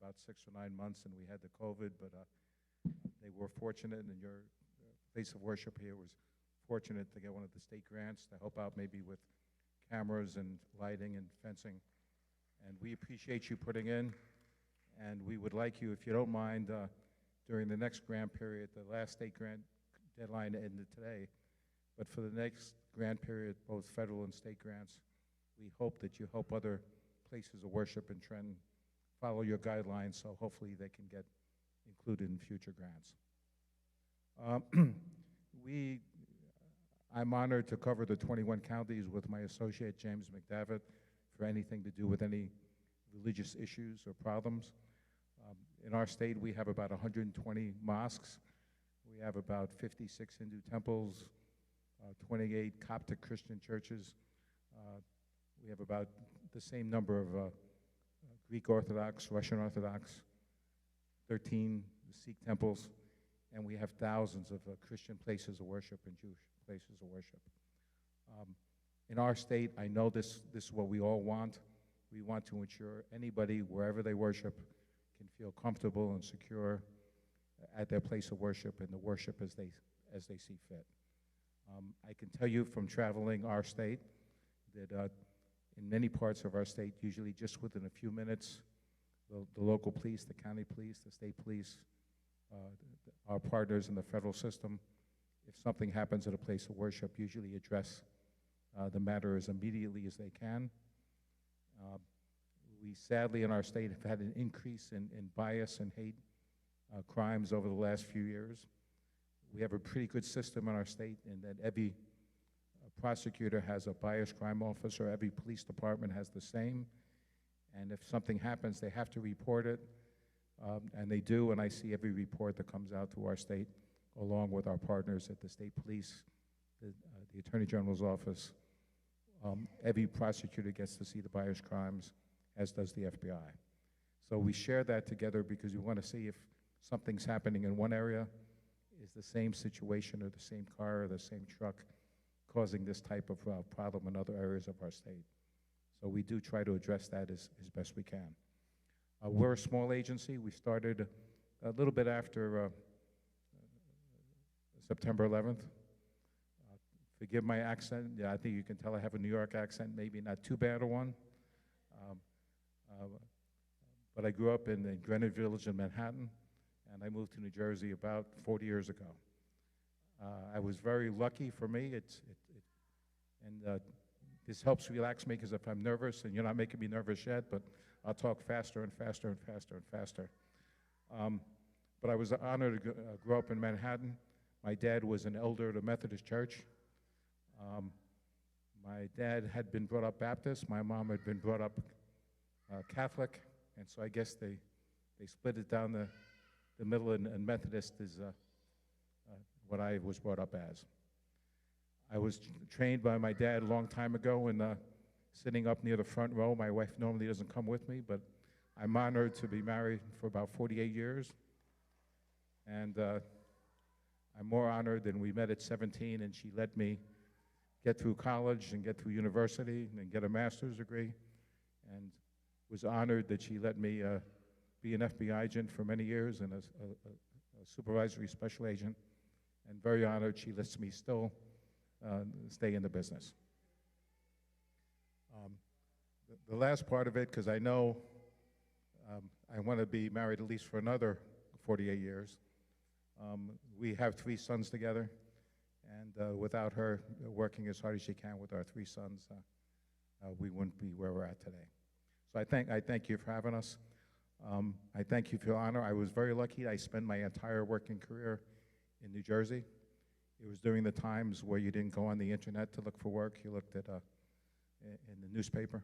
about 6 or 9 months, and we had the COVID, but they were fortunate, and your place of worship here was fortunate to get one of the state grants to help out maybe with cameras and lighting and fencing. And we appreciate you putting in, and we would like you, if you don't mind, during the next grant period, the last state grant deadline ended today, but for the next grant period, both federal and state grants, we hope that you help other places of worship in Trenton follow your guidelines, so hopefully they can get included in future grants. I'm honored to cover the 21 counties with my associate, James Mcdavid, for anything to do with any religious issues or problems. In our state, we have about 120 mosques. We have about 56 Hindu temples, 28 Coptic Christian churches. We have about the same number of Greek Orthodox, Russian Orthodox, 13 Sikh temples, and we have thousands of Christian places of worship and Jewish places of worship. In our state, I know this is what we all want. We want to ensure anybody, wherever they worship, can feel comfortable and secure at their place of worship and the worship as they see fit. I can tell you from traveling our state that in many parts of our state, usually just within a few minutes, the local police, the county police, the state police, our partners in the federal system, if something happens at a place of worship, usually address the matter as immediately as they can. We sadly in our state have had an increase in bias and hate crimes over the last few years. We have a pretty good system in our state in that every prosecutor has a biased crime officer, every police department has the same, and if something happens, they have to report it, and they do, and I see every report that comes out to our state, along with our partners at the state police, the Attorney General's office. Every prosecutor gets to see the biased crimes, as does the FBI. So we share that together because we want to see if something's happening in one area, is the same situation or the same car or the same truck causing this type of problem in other areas of our state. So we do try to address that as best we can. We're a small agency. We started a little bit after September 11th. Forgive my accent. Yeah, I think you can tell I have a New York accent, maybe not too bad a one. But I grew up in the Greenwich Village in Manhattan, and I moved to New Jersey about 40 years ago. I was very lucky for me, this helps relax me because if I'm nervous, and you're not making me nervous yet, but I'll talk faster and faster and faster and faster. But I was honored to grow up in Manhattan. My dad was an elder at a Methodist church. My dad had been brought up Baptist. My mom had been brought up Catholic, and so I guess they split it down the middle, and Methodist is what I was brought up as. I was trained by my dad a long time ago, and sitting up near the front row. My wife normally doesn't come with me, but I'm honored to be married for about 48 years. And I'm more honored than we met at 17, and she let me get through college and get through university and get a master's degree, and was honored that she let me be an FBI agent for many years and a supervisory special agent, and very honored she lets me still stay in the business. The last part of it, because I know I want to be married at least for another 48 years. We have 3 sons together, and without her working as hard as she can with our 3 sons, we wouldn't be where we're at today. So I thank you for having us. I thank you for your honor. I was very lucky. I spent my entire working career in New Jersey. It was during the times where you didn't go on the internet to look for work. You looked at in the newspaper.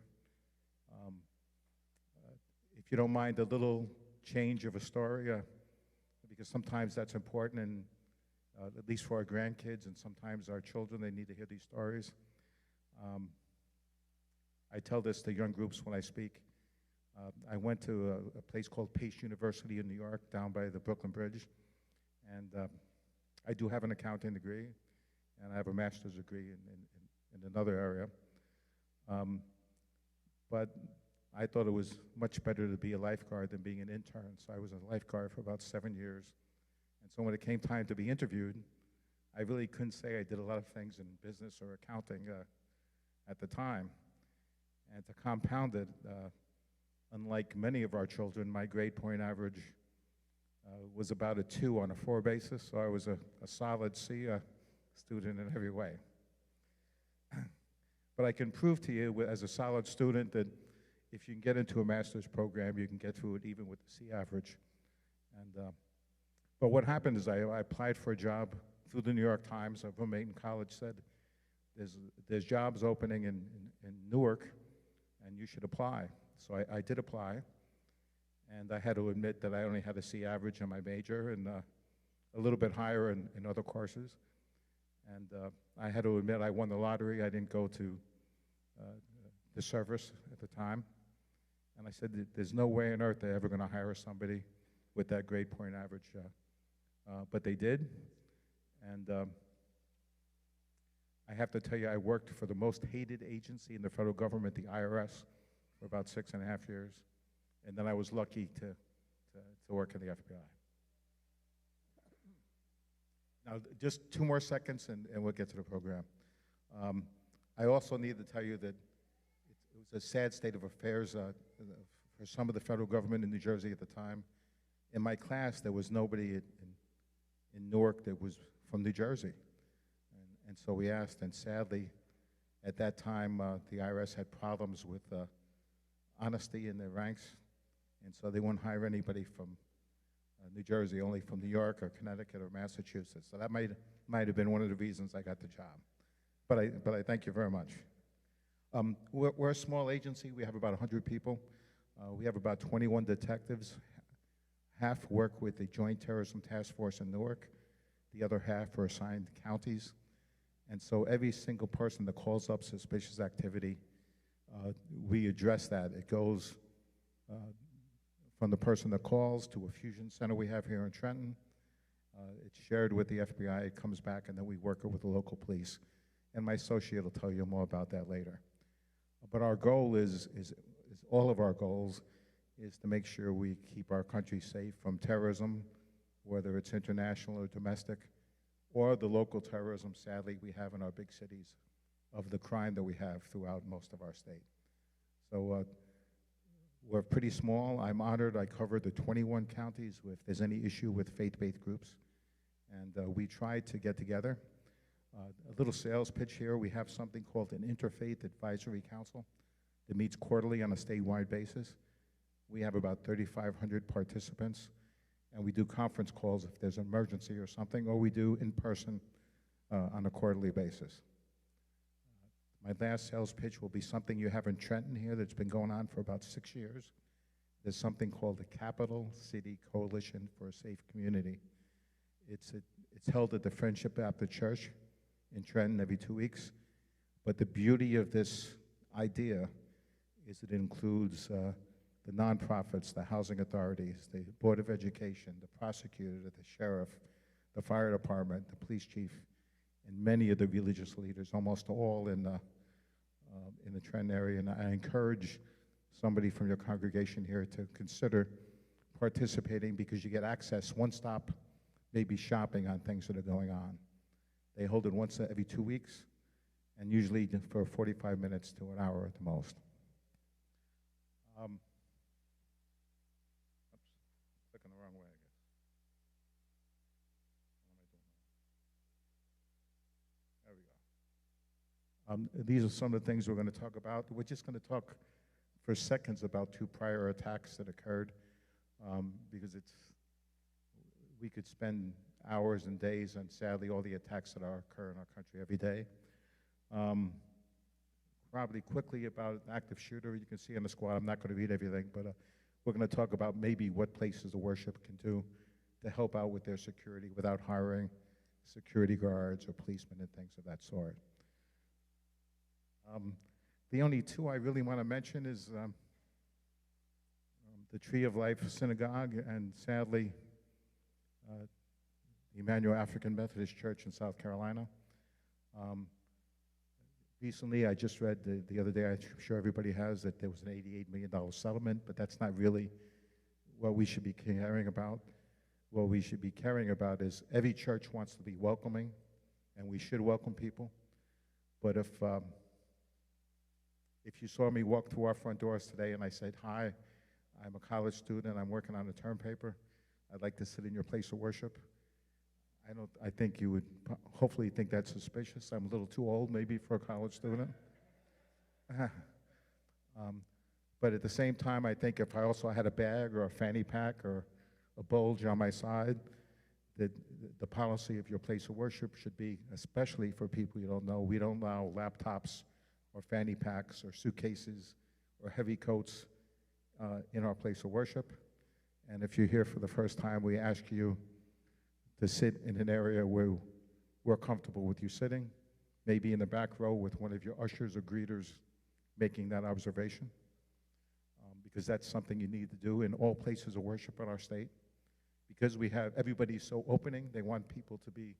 If you don't mind a little change of a story, because sometimes that's important, and at least for our grandkids and sometimes our children, they need to hear these stories. I tell this to young groups when I speak. I went to a place called Pace University in New York, down by the Brooklyn Bridge, and I do have an accounting degree, and I have a master's degree in another area. But I thought it was much better to be a lifeguard than being an intern, so I was a lifeguard for about 7 years. And so when it came time to be interviewed, I really couldn't say I did a lot of things in business or accounting at the time. And to compound it, unlike many of our children, my grade point average was about a 2 on a 4 basis, so I was a solid C student in every way. But I can prove to you as a solid student that if you can get into a master's program, you can get through it even with the C average. But what happened is I applied for a job through the New York Times. A roommate in college said, there's jobs opening in Newark, and you should apply. So I did apply, and I had to admit that I only had a C average in my major and a little bit higher in other courses. And I had to admit I won the lottery. I didn't go to the service at the time. And I said, there's no way on earth they're ever going to hire somebody with that grade point average. But they did. And I have to tell you, I worked for the most hated agency in the federal government, the IRS, for about 6.5 years. And then I was lucky to work in the FBI. Now, just 2 more seconds, and we'll get to the program. I also need to tell you that it was a sad state of affairs for some of the federal government in New Jersey at the time. In my class, there was nobody in Newark that was from New Jersey. And so we asked, and sadly, at that time, the IRS had problems with honesty in their ranks, and so they wouldn't hire anybody from New Jersey, only from New York or Connecticut or Massachusetts. So that might have been one of the reasons I got the job. But I thank you very much. We're a small agency. We have about 100 people. We have about 21 detectives. Half work with the Joint Terrorism Task Force in Newark. The other half are assigned counties. And so every single person that calls up suspicious activity, we address that. It goes from the person that calls to a fusion center we have here in Trenton. It's shared with the FBI, it comes back, and then we work it with the local police. And my associate will tell you more about that later. But our goal is all of our goals is to make sure we keep our country safe from terrorism, whether it's international or domestic, or the local terrorism, sadly, we have in our big cities of the crime that we have throughout most of our state. So we're pretty small. I'm honored. I cover the 21 counties if there's any issue with faith-based groups. And we try to get together. A little sales pitch here. We have something called an Interfaith Advisory Council that meets quarterly on a statewide basis. We have about 3,500 participants, and we do conference calls if there's an emergency or something, or we do in person on a quarterly basis. My last sales pitch will be something you have in Trenton here that's been going on for about 6 years. There's something called the Capital City Coalition for a Safe Community. It's held at the Friendship Baptist Church in Trenton every 2 weeks. But the beauty of this idea is it includes the nonprofits, the housing authorities, the Board of Education, the prosecutor, the sheriff, the fire department, the police chief, and many of the religious leaders, almost all in the Trenton area. And I encourage somebody from your congregation here to consider participating because you get access, one stop, maybe shopping on things that are going on. They hold it once every 2 weeks, and usually for 45 minutes to an hour at the most. Oops, clicking the wrong way, I guess. What am I doing? There we go. These are some of the things we're going to talk about. We're just going to talk for seconds about 2 prior attacks that occurred because we could spend hours and days on, sadly, all the attacks that occur in our country every day. Probably quickly about an active shooter. You can see on the squad, I'm not going to read everything, but we're going to talk about maybe what places of worship can do to help out with their security without hiring security guards or policemen and things of that sort. The only 2 I really want to mention is the Tree of Life Synagogue and, sadly, the Emmanuel African Methodist Church in South Carolina. Recently, I just read the other day, I'm sure everybody has, that there was an $88 million settlement, but that's not really what we should be caring about. What we should be caring about is every church wants to be welcoming, and we should welcome people. But if you saw me walk through our front doors today and I said, "Hi, I'm a college student, I'm working on a term paper, I'd like to sit in your place of worship," I think you would hopefully think that's suspicious. I'm a little too old maybe for a college student. But at the same time, I think if I also had a bag or a fanny pack or a bulge on my side, that the policy of your place of worship should be, especially for people you don't know, we don't allow laptops or fanny packs or suitcases or heavy coats in our place of worship. And if you're here for the first time, we ask you to sit in an area where we're comfortable with you sitting, maybe in the back row with one of your ushers or greeters making that observation, because that's something you need to do in all places of worship in our state. Because we have, everybody's so opening, they want people to be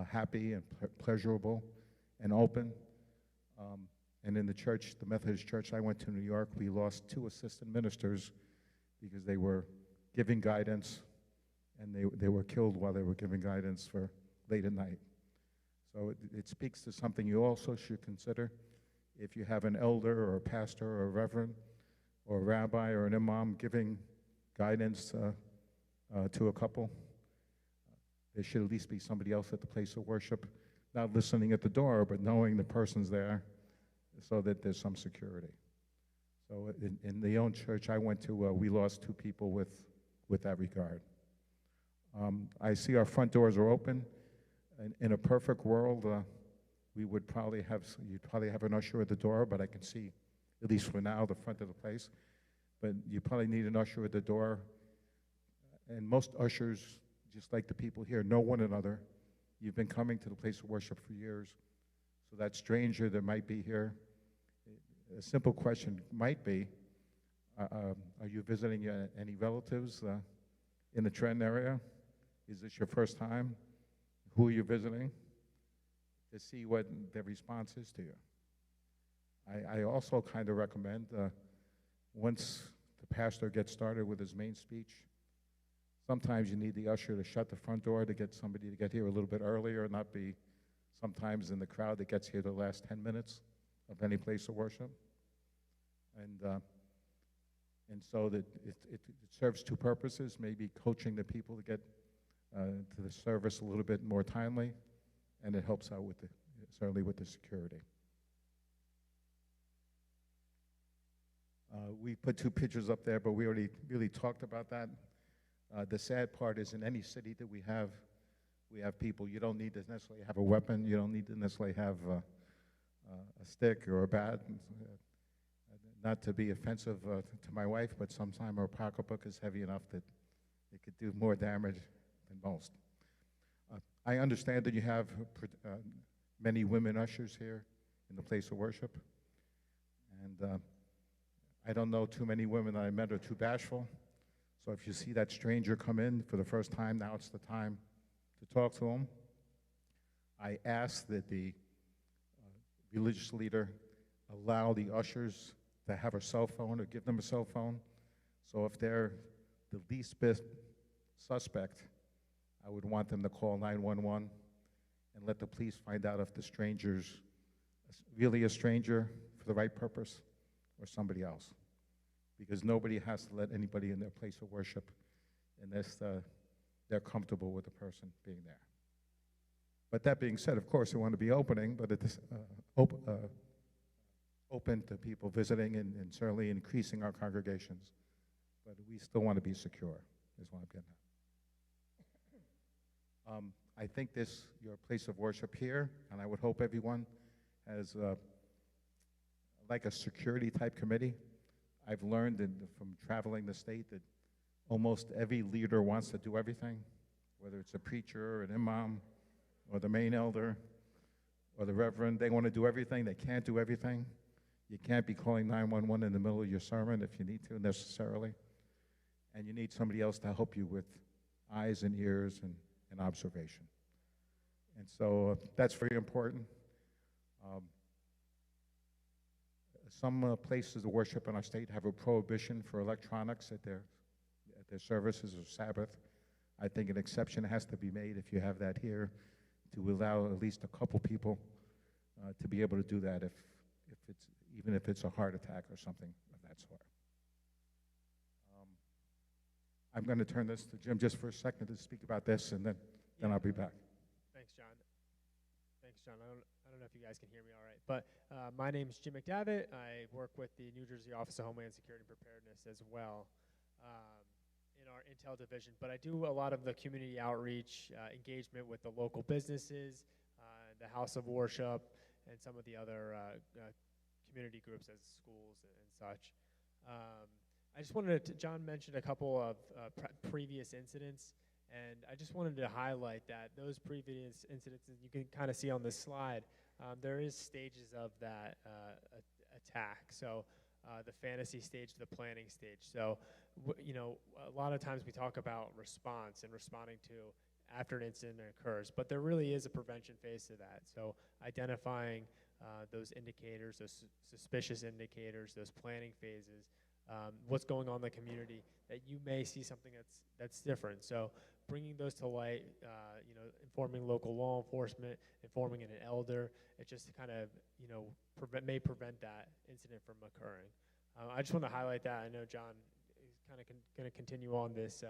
happy and pleasurable and open. And in the church, the Methodist church I went to in New York, we lost 2 assistant ministers because they were giving guidance, and they were killed while they were giving guidance for late at night. So it speaks to something you also should consider. If you have an elder or a pastor or a reverend or a rabbi or an imam giving guidance to a couple, there should at least be somebody else at the place of worship, not listening at the door, but knowing the person's there so that there's some security. So in the own church I went to, we lost 2 people with that regard. I see our front doors are open. In a perfect world, you'd probably have an usher at the door, but I can see, at least for now, the front of the place. But you probably need an usher at the door. And most ushers, just like the people here, know one another. You've been coming to the place of worship for years. So that stranger that might be here, a simple question might be, are you visiting any relatives in the Trenton area? Is this your first time? Who are you visiting? To see what their response is to you. I also kind of recommend, once the pastor gets started with his main speech, sometimes you need the usher to shut the front door to get somebody to get here a little bit earlier, not be sometimes in the crowd that gets here the last 10 minutes of any place of worship. And so that it serves 2 purposes, maybe coaching the people to get to the service a little bit more timely, and it helps out with certainly with the security. We put 2 pictures up there, but we already really talked about that. The sad part is in any city that we have people, you don't need to necessarily have a weapon, you don't need to necessarily have a stick or a bat. Not to be offensive to my wife, but sometimes her pocketbook is heavy enough that it could do more damage than most. I understand that you have many women ushers here in the place of worship, and I don't know too many women that I met are too bashful. So if you see that stranger come in for the first time, now it's the time to talk to them. I ask that the religious leader allow the ushers to have a cell phone or give them a cell phone. So if they're the least bit suspect, I would want them to call 911 and let the police find out if the stranger's really a stranger for the right purpose or somebody else. Because nobody has to let anybody in their place of worship unless they're comfortable with the person being there. But that being said, of course, we want to be opening, but it's open to people visiting and certainly increasing our congregations. But we still want to be secure, is what I'm getting at. I think your place of worship here, and I would hope everyone has like a security type committee. I've learned from traveling the state that almost every leader wants to do everything, whether it's a preacher or an imam or the main elder or the reverend. They want to do everything. They can't do everything. You can't be calling 911 in the middle of your sermon if you need to necessarily. And you need somebody else to help you with eyes and ears and observation. And so that's very important. Some places of worship in our state have a prohibition for electronics at their services or Sabbath. I think an exception has to be made if you have that here to allow at least a couple people to be able to do that even if it's a heart attack or something of that sort. I'm going to turn this to Jim just for a second to speak about this, and then I'll be back. Thanks, John. Thanks, John. I don't know if you guys can hear me all right, but my name is Jim Mcdavid. I work with the New Jersey Office of Homeland Security and Preparedness as well in our Intel division. But I do a lot of the community outreach, engagement with the local businesses, the House of Worship, and some of the other community groups as schools and such. I just wanted to, John mentioned a couple of previous incidents, and I just wanted to highlight that those previous incidents, you can kind of see on this slide, there is stages of that attack. So the fantasy stage to the planning stage. So, a lot of times we talk about response and responding to after an incident occurs, but there really is a prevention phase to that. So identifying those indicators, those suspicious indicators, those planning phases, what's going on in the community, that you may see something that's different. So bringing those to light, informing local law enforcement, informing an elder, it just kind of, may prevent that incident from occurring. I just want to highlight that. I know John is kind of going to continue on this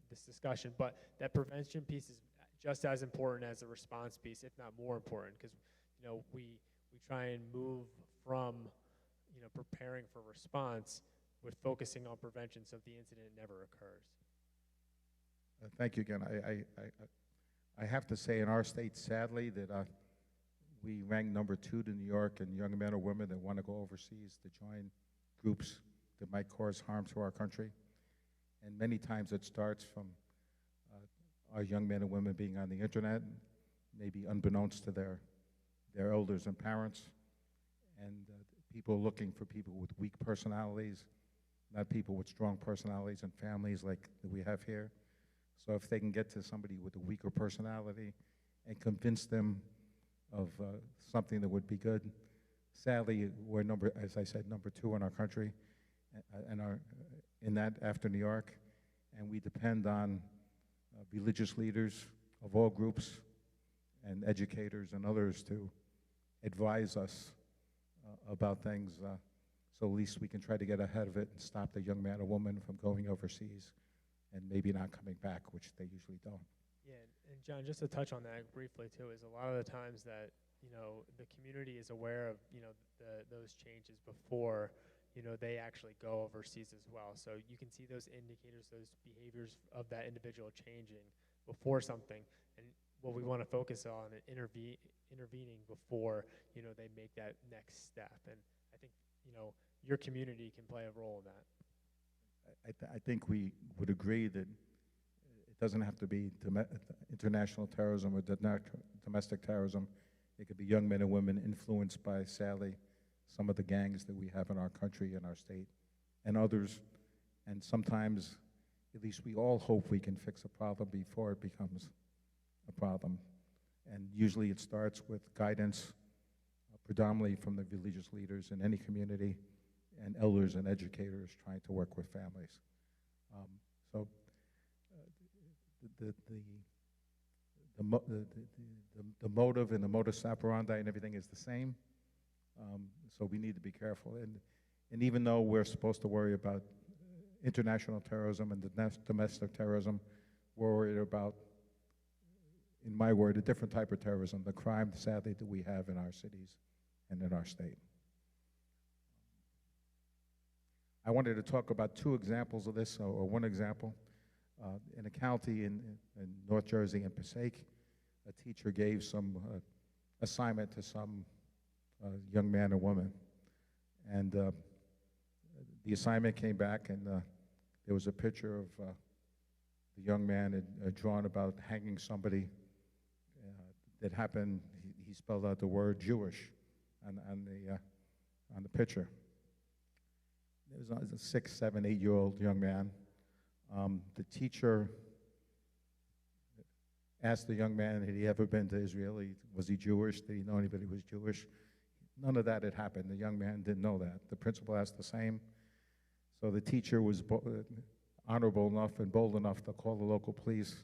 this discussion, but that prevention piece is just as important as the response piece, if not more important, because we try and move from preparing for response with focusing on prevention so the incident never occurs. Thank you again. I have to say in our state, sadly, that we rank number 2 to New York in young men or women that want to go overseas to join groups that might cause harm to our country. And many times it starts from our young men and women being on the internet, maybe unbeknownst to their elders and parents, and people looking for people with weak personalities, not people with strong personalities and families like that we have here. So if they can get to somebody with a weaker personality and convince them of something that would be good, sadly, we're as I said, number 2 in our country, in that after New York, and we depend on religious leaders of all groups and educators and others to advise us about things, so at least we can try to get ahead of it and stop the young man or woman from going overseas and maybe not coming back, which they usually don't. Yeah, and John, just to touch on that briefly too, is a lot of the times that the community is aware of those changes before they actually go overseas as well. So you can see those indicators, those behaviors of that individual changing before something, and what we want to focus on and intervening before they make that next step. And I think your community can play a role in that. I think we would agree that it doesn't have to be international terrorism or domestic terrorism. It could be young men and women influenced by, sadly, some of the gangs that we have in our country and our state and others. And sometimes, at least we all hope we can fix a problem before it becomes a problem. And usually it starts with guidance, predominantly from the religious leaders in any community, and elders and educators trying to work with families. The motive and the modus operandi and everything is the same. So we need to be careful. And even though we're supposed to worry about international terrorism and domestic terrorism, we're worried about, in my word, a different type of terrorism, the crime, sadly, that we have in our cities and in our state. I wanted to talk about 2 examples of this, or one example. In a county in North Jersey, in Passaic, a teacher gave some assignment to some young man or woman. And the assignment came back, and there was a picture of the young man had drawn about hanging somebody that happened. He spelled out the word Jewish on the picture. It was a 6, 7, 8-year-old young man. The teacher asked the young man, had he ever been to Israel? Was he Jewish? Did he know anybody who was Jewish? None of that had happened. The young man didn't know that. The principal asked the same. So the teacher was honorable enough and bold enough to call the local police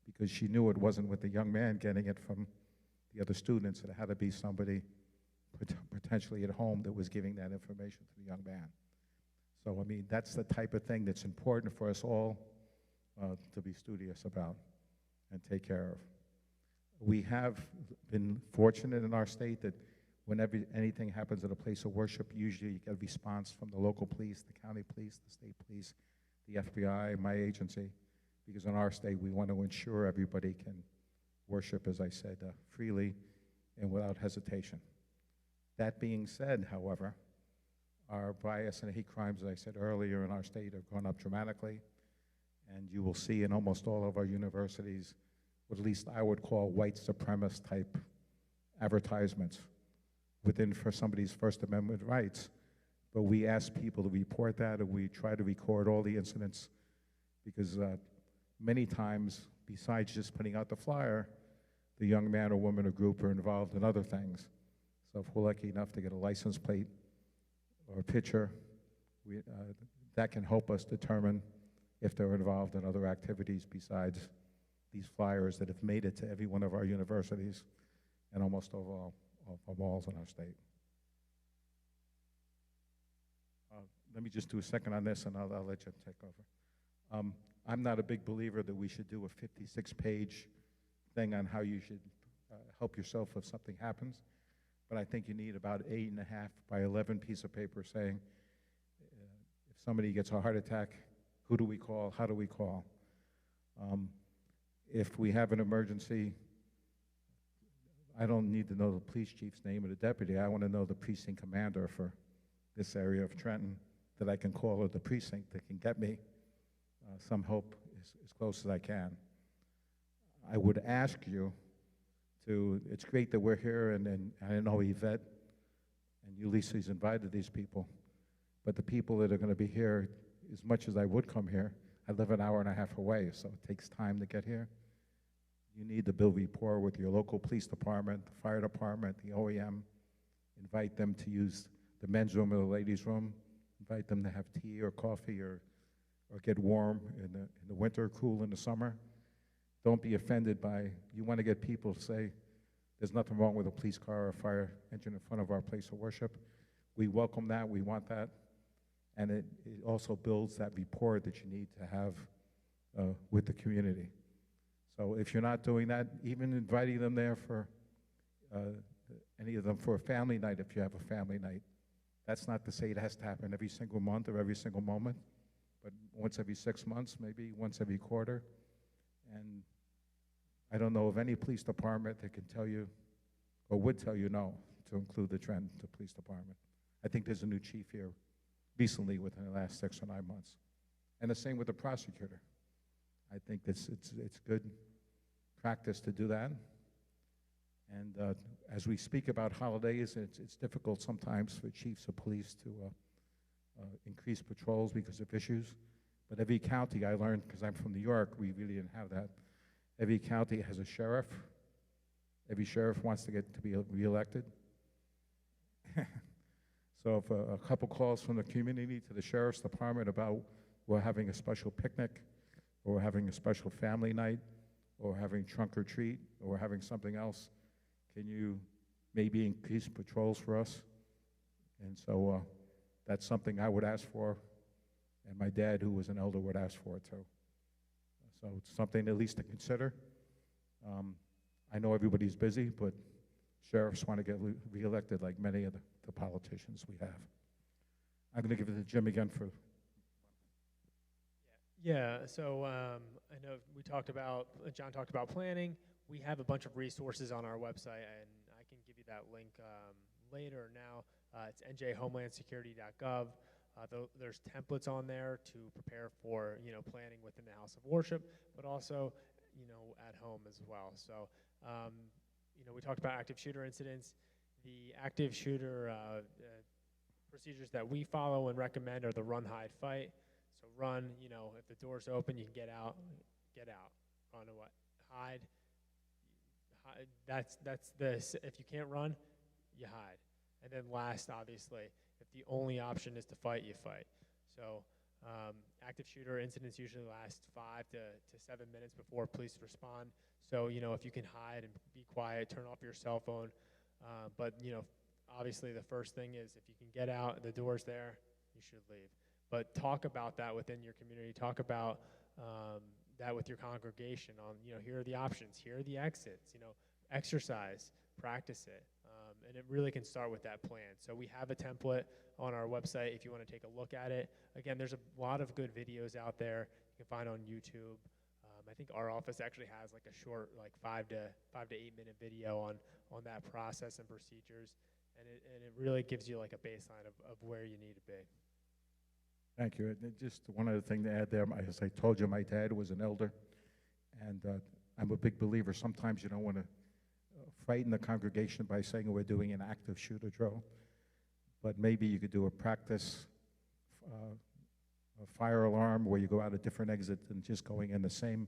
because she knew it wasn't with the young man getting it from the other students. It had to be somebody potentially at home that was giving that information to the young man. So, I mean, that's the type of thing that's important for us all to be studious about and take care of. We have been fortunate in our state that whenever anything happens at a place of worship, usually you get a response from the local police, the county police, the state police, the FBI, my agency, because in our state we want to ensure everybody can worship, as I said, freely and without hesitation. That being said, however, our bias and hate crimes, as I said earlier, in our state have gone up dramatically, and you will see in almost all of our universities what at least I would call white supremacist type advertisements within for somebody's First Amendment rights. But we ask people to report that, and we try to record all the incidents, because many times, besides just putting out the flyer, the young man or woman or group are involved in other things. So if we're lucky enough to get a license plate or a picture, that can help us determine if they're involved in other activities besides these flyers that have made it to every one of our universities and almost all of malls in our state. Let me just do a second on this, and I'll let you take over. I'm not a big believer that we should do a 56-page thing on how you should help yourself if something happens, but I think you need about 8.5 by 11 piece of paper saying, if somebody gets a heart attack, who do we call, how do we call? If we have an emergency, I don't need to know the police chief's name or the deputy. I want to know the precinct commander for this area of Trenton that I can call, or the precinct that can get me some help as close as I can. I would ask you to, it's great that we're here, and I know Yvette and Ulysses invited these people, but the people that are going to be here, as much as I would come here, I live an hour and a half away, so it takes time to get here. You need to build rapport with your local police department, the fire department, the OEM. Invite them to use the men's room or the ladies' room. Invite them to have tea or coffee or get warm in the winter, cool in the summer. Don't be offended by, you want to get people to say, there's nothing wrong with a police car or a fire engine in front of our place of worship. We welcome that, we want that, and it also builds that rapport that you need to have with the community. So if you're not doing that, even inviting them there for any of them for a family night, if you have a family night, that's not to say it has to happen every single month or every single moment, but once every 6 months, maybe once every quarter. And I don't know of any police department that can tell you or would tell you no to include the Trenton Police Department. I think there's a new chief here recently within the last 6 or 9 months. And the same with the prosecutor. I think it's good practice to do that. And as we speak about holidays, it's difficult sometimes for chiefs of police to increase patrols because of issues. But every county, I learned, because I'm from New York, we really didn't have that. Every county has a sheriff. Every sheriff wants to get to be reelected. So if a couple calls from the community to the sheriff's department about we're having a special picnic, or we're having a special family night, or having trunk or treat, or we're having something else, can you maybe increase patrols for us? And so that's something I would ask for, and my dad, who was an elder, would ask for it too. So it's something at least to consider. I know everybody's busy, but sheriffs want to get reelected like many of the politicians we have. I'm going to give it to Jim again for... Yeah, so I know John talked about planning. We have a bunch of resources on our website, and I can give you that link later. Now, it's njhomelandsecurity.gov. There's templates on there to prepare for, planning within the house of worship, but also, at home as well. So, we talked about active shooter incidents. The active shooter procedures that we follow and recommend are the run, hide, fight. So run, if the door's open, you can get out. Run or what? Hide. That's if you can't run, you hide. And then last, obviously, if the only option is to fight, you fight. So active shooter incidents usually last 5 to 7 minutes before police respond. So, you know, if you can hide and be quiet, turn off your cell phone. But, you know, obviously the first thing is if you can get out, the door's there, you should leave. But talk about that within your community. Talk about that with your congregation on, you know, here are the options, here are the exits, you know, exercise, practice it. And it really can start with that plan. So we have a template on our website if you want to take a look at it. Again, there's a lot of good videos out there you can find on YouTube. I think our office actually has like a short, like 5 to 8 minute video on that process and procedures. And it really gives you like a baseline of where you need to be. Thank you. And just one other thing to add there, as I told you, my dad was an elder, and I'm a big believer. Sometimes you don't want to frighten the congregation by saying we're doing an active shooter drill, but maybe you could do a practice a fire alarm where you go out a different exit than just going in the same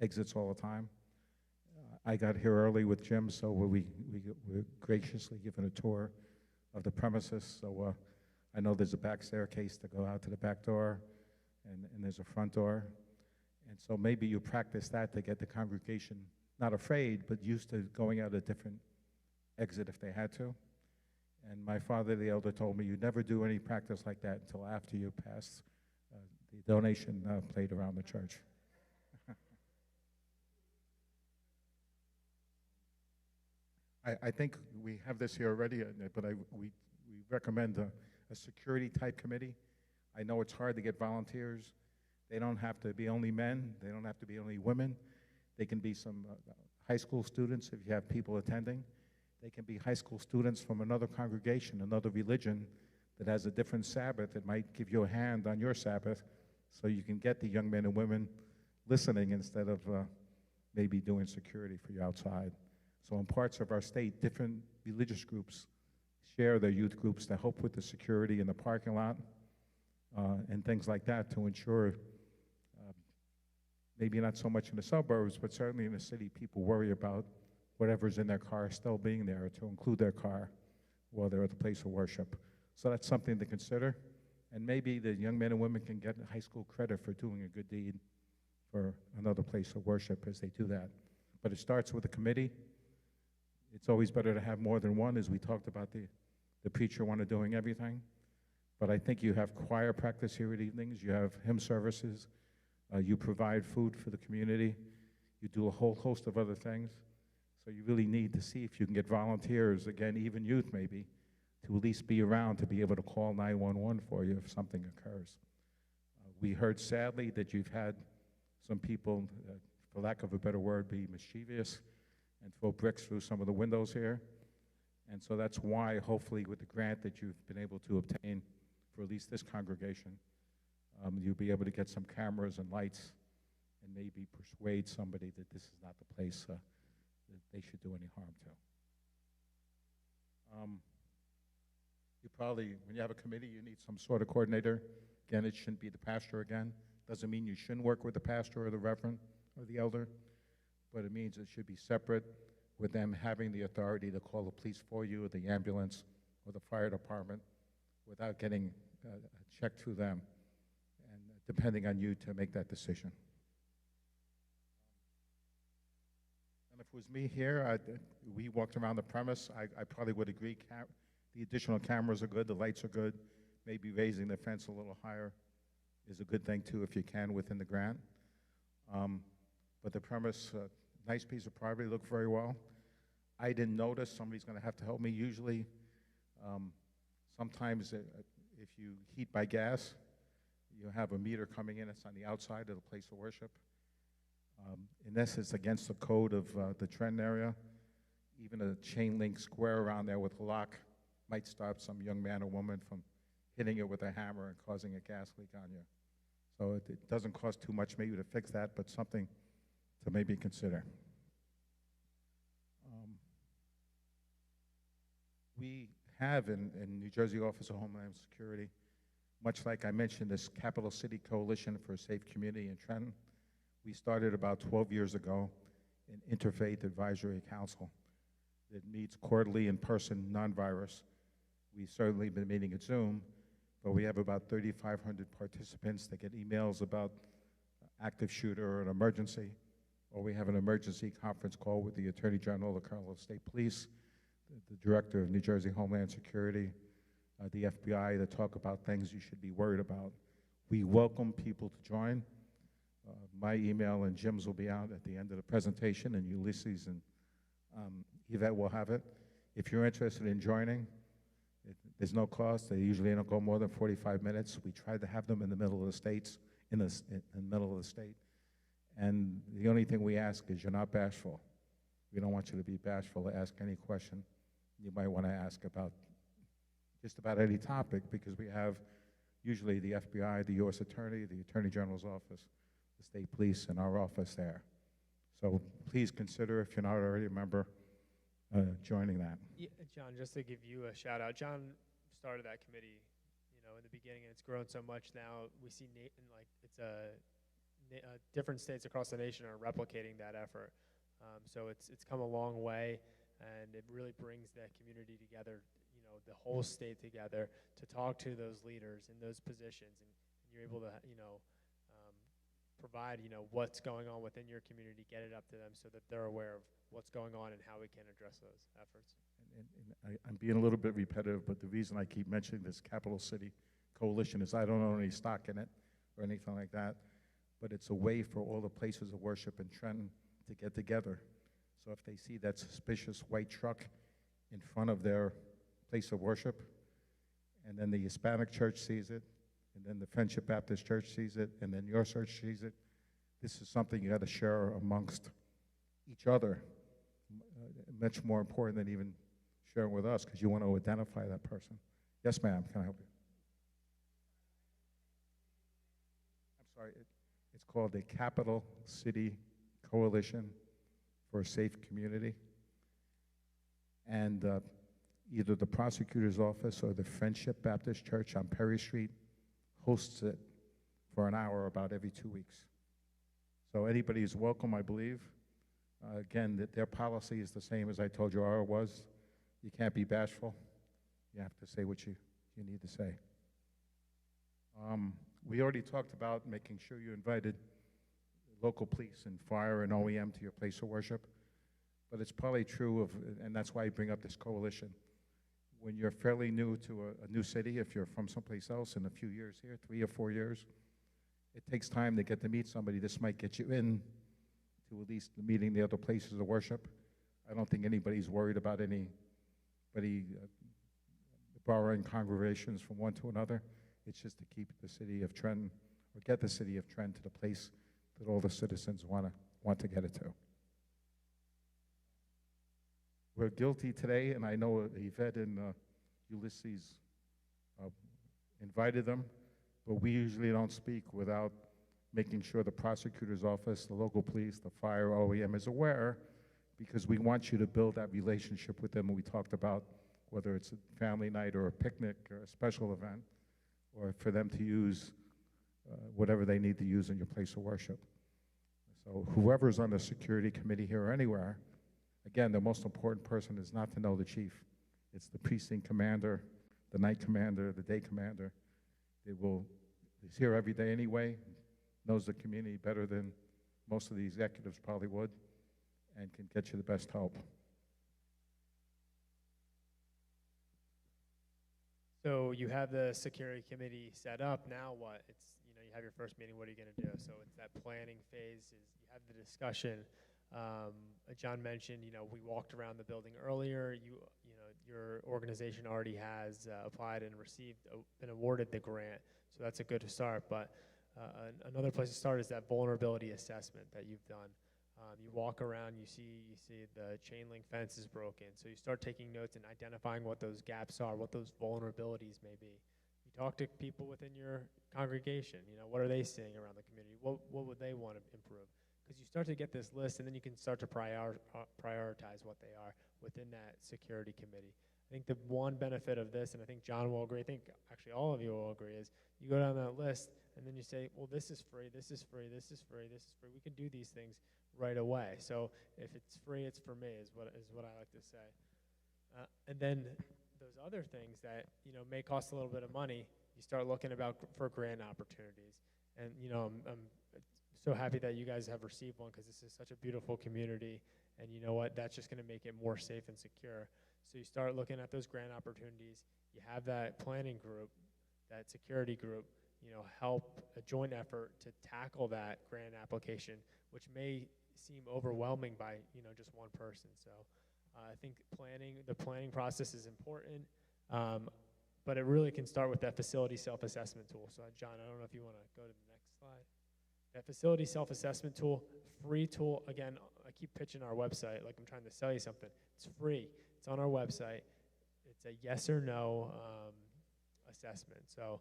exits all the time. I got here early with Jim, so we were graciously given a tour of the premises. So I know there's a back staircase to go out to the back door, and there's a front door. And so maybe you practice that to get the congregation not afraid, but used to going out a different exit if they had to. And my father, the elder, told me, you never do any practice like that until after you pass the donation plate around the church. I think we have this here already, but we recommend a security-type committee. I know it's hard to get volunteers. They don't have to be only men. They don't have to be only women. They can be some high school students if you have people attending. They can be high school students from another congregation, another religion that has a different Sabbath that might give you a hand on your Sabbath so you can get the young men and women listening instead of maybe doing security for you outside. So in parts of our state, different religious groups share their youth groups to help with the security in the parking lot and things like that to ensure maybe not so much in the suburbs, but certainly in the city, people worry about whatever's in their car still being there, to include their car while they're at the place of worship. So that's something to consider. And maybe the young men and women can get high school credit for doing a good deed for another place of worship as they do that. But it starts with a committee. It's always better to have more than one, as we talked about the preacher one of doing everything. But I think you have choir practice here at evenings, you have hymn services, you provide food for the community, you do a whole host of other things. So you really need to see if you can get volunteers, again, even youth maybe, to at least be around to be able to call 911 for you if something occurs. We heard sadly that you've had some people, for lack of a better word, be mischievous and throw bricks through some of the windows here. And so that's why, hopefully, with the grant that you've been able to obtain for at least this congregation, you'll be able to get some cameras and lights and maybe persuade somebody that this is not the place that they should do any harm to. You probably, when you have a committee, you need some sort of coordinator. Again, it shouldn't be the pastor again. Doesn't mean you shouldn't work with the pastor or the reverend or the elder, but it means it should be separate with them having the authority to call the police for you, or the ambulance, or the fire department without getting a check through them, and depending on you to make that decision. And if it was me here, we walked around the premise, I probably would agree the additional cameras are good, the lights are good, maybe raising the fence a little higher is a good thing too if you can within the grant. But the premise, nice piece of property, looked very well. I didn't notice, somebody's gonna have to help me. Usually, sometimes if you heat by gas, you have a meter coming in, it's on the outside of the place of worship. In this, it's against the code of the Trenton area. Even a chain link square around there with a lock might stop some young man or woman from hitting it with a hammer and causing a gas leak on you. So it doesn't cost too much maybe to fix that, but something to maybe consider. We have in New Jersey Office of Homeland Security, much like I mentioned, this Capital City Coalition for a Safe Community in Trenton. We started about 12 years ago an Interfaith Advisory Council that meets quarterly in person, non-virus, We've certainly been meeting at Zoom, but we have about 3,500 participants that get emails about active shooter or an emergency, or we have an emergency conference call with the Attorney General, the Colonel of State Police, the Director of New Jersey Homeland Security, the FBI, to talk about things you should be worried about. We welcome people to join. My email and Jim's will be out at the end of the presentation, and Ulysses and Yvette will have it. If you're interested in joining, there's no cost. They usually don't go more than 45 minutes. We try to have them in the middle of the states, in the middle of the state. And the only thing we ask is you're not bashful. We don't want you to be bashful to ask any question you might want to ask about just about any topic, because we have usually the FBI, the U.S. Attorney, the Attorney General's office, the state police, and our office there. So please consider, if you're not already a member, joining that. Yeah, John, just to give you a shout out, John started that committee, in the beginning, and it's grown so much now. We see different states across the nation are replicating that effort. So it's come a long way, and it really brings that community together, the whole state together, to talk to those leaders in those positions, and you're able to, provide, what's going on within your community, get it up to them so that they're aware of what's going on and how we can address those efforts. And I'm being a little bit repetitive, but the reason I keep mentioning this Capital City Coalition is I don't own any stock in it or anything like that, but it's a way for all the places of worship in Trenton to get together. So if they see that suspicious white truck in front of their place of worship, and then the Hispanic church sees it, and then the Friendship Baptist Church sees it, and then your church sees it, this is something you got to share amongst each other. Much more important than even sharing with us, because you want to identify that person. Yes, ma'am, can I help you? I'm sorry, it's called the Capital City Coalition for a Safe Community. And either the prosecutor's office or the Friendship Baptist Church on Perry Street hosts it for an hour about every 2 weeks. So anybody is welcome, I believe. Again, their policy is the same as I told you ours was. You can't be bashful. You have to say what you need to say. We already talked about making sure you invited local police and fire and OEM to your place of worship. But it's probably true of, and that's why I bring up this coalition. When you're fairly new to a new city, if you're from someplace else in a few years here, 3 or 4 years, it takes time to get to meet somebody. This might get you in to at least meeting the other places of worship. I don't think anybody's worried about anybody borrowing congregations from one to another. It's just to keep the city of Trenton, or get the city of Trenton to the place that all the citizens want to get it to. We're guilty today, and I know Yvette and Ulysses invited them, but we usually don't speak without making sure the prosecutor's office, the local police, the fire, OEM is aware, because we want you to build that relationship with them. And we talked about whether it's a family night or a picnic or a special event, or for them to use whatever they need to use in your place of worship. So whoever's on the security committee here or anywhere, again, the most important person is not to know the chief. It's the precinct commander, the night commander, the day commander. He's here every day anyway, knows the community better than most of the executives probably would, and can get you the best help. So you have the security committee set up. Now what? It's, you have your first meeting. What are you going to do? So it's that planning phase. You have the discussion. John mentioned, we walked around the building earlier. Your organization already has applied and been awarded the grant. So that's a good start. But another place to start is that vulnerability assessment that you've done. You walk around, you see the chain link fence is broken. So you start taking notes and identifying what those gaps are, what those vulnerabilities may be. You talk to people within your congregation. What are they seeing around the community? What would they want to improve? Because you start to get this list, and then you can start to prioritize what they are within that security committee. I think the one benefit of this, and I think John will agree, I think actually all of you will agree, is you go down that list, and then you say, well, this is free, this is free, this is free, this is free. We can do these things right away. So if it's free, it's for me, is what I like to say. And then those other things that, may cost a little bit of money, you start looking for grant opportunities. And, I'm so happy that you guys have received one, because this is such a beautiful community, and you know what, that's just going to make it more safe and secure. So you start looking at those grant opportunities. You have that planning group, that security group, help a joint effort to tackle that grant application, which may seem overwhelming by, just one person. So I think the planning process is important, but it really can start with that facility self-assessment tool. So John, I don't know if you want to go to the next slide. That facility self-assessment tool, free tool. Again, I keep pitching our website like I'm trying to sell you something. It's free. It's on our website. It's a yes or no assessment. So,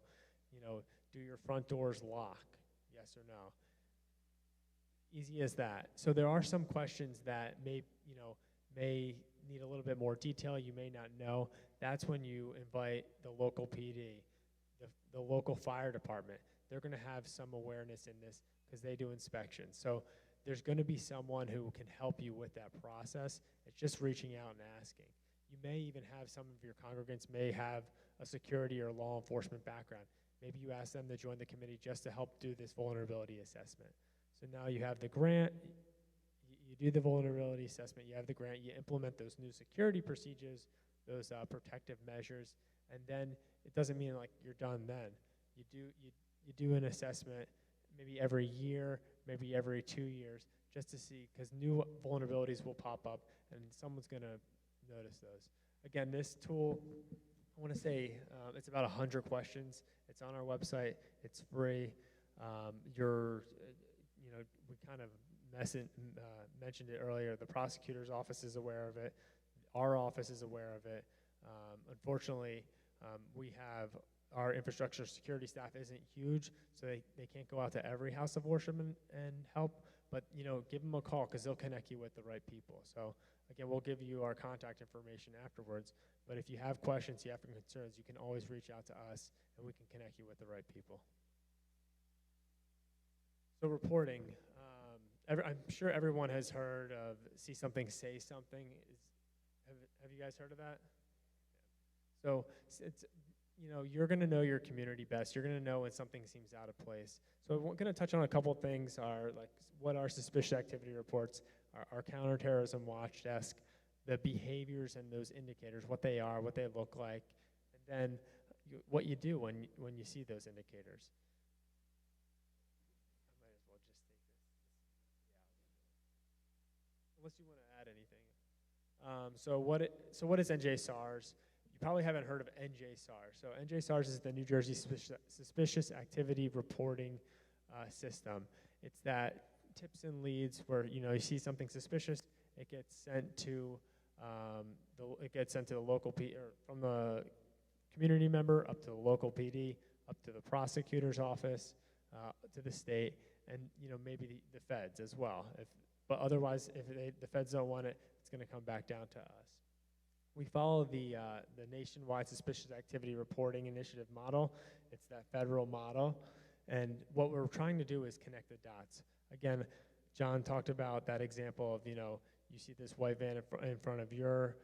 do your front doors lock? Yes or no? Easy as that. So there are some questions that may need a little bit more detail. You may not know. That's when you invite the local PD, the local fire department. They're going to have some awareness in this because they do inspections. So there's going to be someone who can help you with that process. It's just reaching out and asking. You may even have some of your congregants may have a security or law enforcement background. Maybe you ask them to join the committee just to help do this vulnerability assessment. So now you have the grant, you do the vulnerability assessment, you have the grant, you implement those new security procedures, those protective measures, and then it doesn't mean like you're done then. You do an assessment maybe every year, maybe every 2 years, just to see, because new vulnerabilities will pop up and someone's going to notice those. Again, this tool, I want to say it's about 100 questions. It's on our website. It's free. We kind of mentioned it earlier. The prosecutor's office is aware of it. Our office is aware of it. Unfortunately, we have our infrastructure security staff isn't huge, so they can't go out to every house of worship and help, but give them a call because they'll connect you with the right people. So again, we'll give you our contact information afterwards, but if you have questions, you have concerns, you can always reach out to us and we can connect you with the right people. So reporting, I'm sure everyone has heard of see something, say something. Have you guys heard of that? So it's you're going to know your community best. You're going to know when something seems out of place. So we're going to touch on a couple things, what are suspicious activity reports, our counterterrorism watch desk, the behaviors and those indicators, what they are, what they look like, and then what you do when you see those indicators. I might as well just take this out. Unless you want to add anything. So what is NJ-SARS? You probably haven't heard of NJ-SARS. So NJ-SARS is the New Jersey Suspicious Activity Reporting System. It's that tips and leads where you see something suspicious, it gets sent to the local PD, or from the community member up to the local PD, up to the prosecutor's office, to the state, and maybe the feds as well. But otherwise, if the feds don't want it, it's going to come back down to us. We follow the nationwide suspicious activity reporting initiative model. It's that federal model. And what we're trying to do is connect the dots. Again, John talked about that example of, you see this white van in front of your